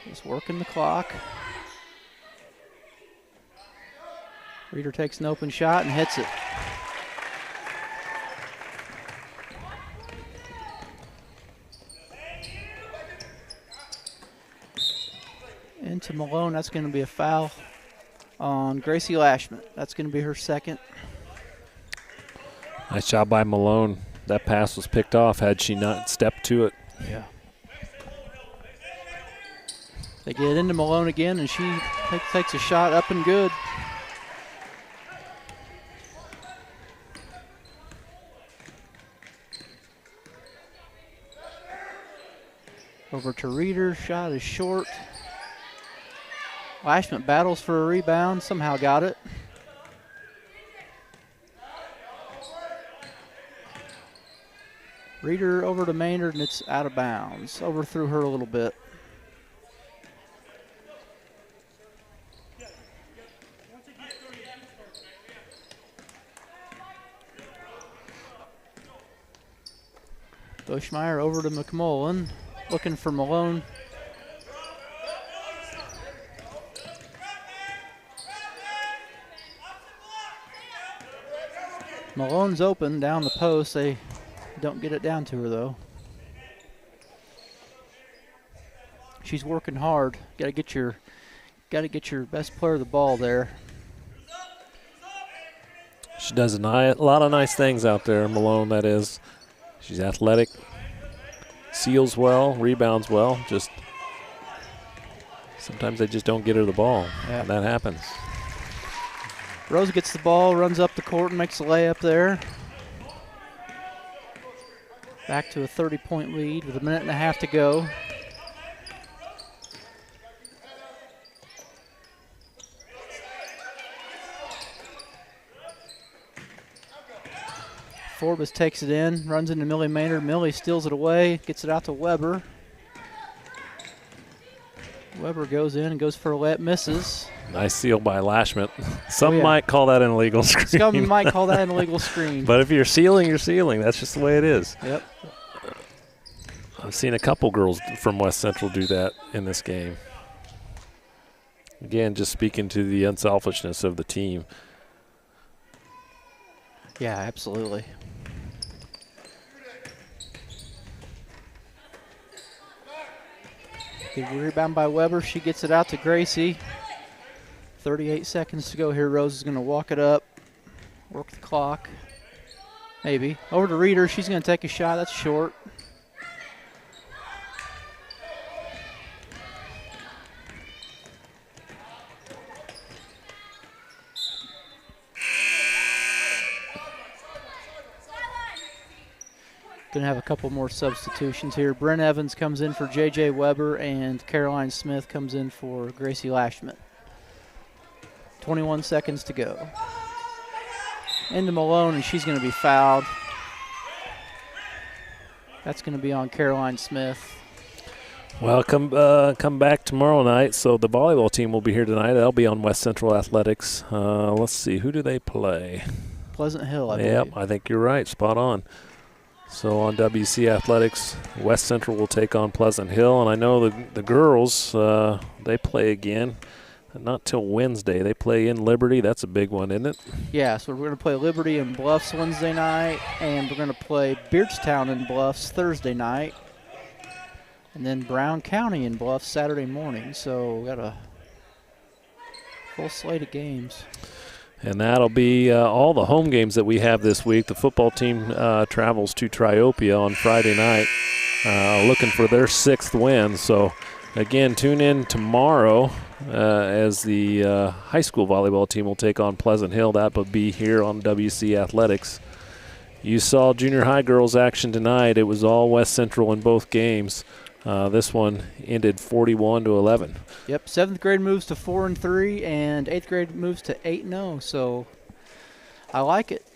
Just working the clock. Reeder takes an open shot and hits it. Into Malone. That's going to be a foul on Gracie Lashman. That's going to be her second. Nice job by Malone. That pass was picked off had she not stepped to it. Yeah. They get into Malone again, and she takes a shot up and good. Over to Reeder. Shot is short. Lashman battles for a rebound. Somehow got it. Reeder over to Maynard, and it's out of bounds. Overthrew her a little bit. Bushmeyer over to McMullen, looking for Malone. Malone's open down the post. They don't get it down to her though. She's working hard. Got to get your best player of the ball there. She does a lot of nice things out there, Malone, that is. She's athletic, seals well, rebounds well. Just sometimes they just don't get her the ball, and that happens. Rose gets the ball, runs up the court, and makes a layup there. Back to a 30-point lead with 1.5 minutes to go. Forbes takes it in, runs into Millie Maynard. Millie steals it away, gets it out to Weber. Weber goes in and goes for a layup, misses. Nice seal by Lashman. Some might call that an illegal screen. Some might call that an illegal screen. But if you're sealing, you're sealing. That's just the way it is. Yep. I've seen a couple girls from West Central do that in this game. Again, just speaking to the unselfishness of the team. Yeah, absolutely. Good rebound by Weber. She gets it out to Gracie. 38 seconds to go here. Rose is going to walk it up, work the clock. Maybe. Over to Reeder. She's going to take a shot. That's short. Going to have a couple more substitutions here. Brent Evans comes in for J.J. Weber, and Caroline Smith comes in for Gracie Lashman. 21 seconds to go. Into Malone, and she's going to be fouled. That's going to be on Caroline Smith. Well, come back tomorrow night. So the volleyball team will be here tonight. They'll be on West Central Athletics. Let's see, who do they play? Pleasant Hill, I believe. Yep, I think you're right. Spot on. So on WC Athletics, West Central will take on Pleasant Hill. And I know the girls, they play again. Not till Wednesday. They play in Liberty. That's a big one, isn't it? Yeah, so we're going to play Liberty and Bluffs Wednesday night, and we're going to play Beardstown and Bluffs Thursday night, and then Brown County and Bluffs Saturday morning. So we got a full slate of games. And that'll be all the home games that we have this week. The football team travels to Triopia on Friday night, looking for their 6th win. So, again, tune in tomorrow as the high school volleyball team will take on Pleasant Hill. That will be here on WC Athletics. You saw junior high girls action tonight. It was all West Central in both games. This one ended 41-11. Yep, 7th grade moves to 4-3, and 8th grade moves to 8-0. So I like it.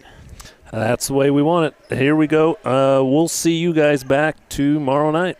That's the way we want it. Here we go. We'll see you guys back tomorrow night.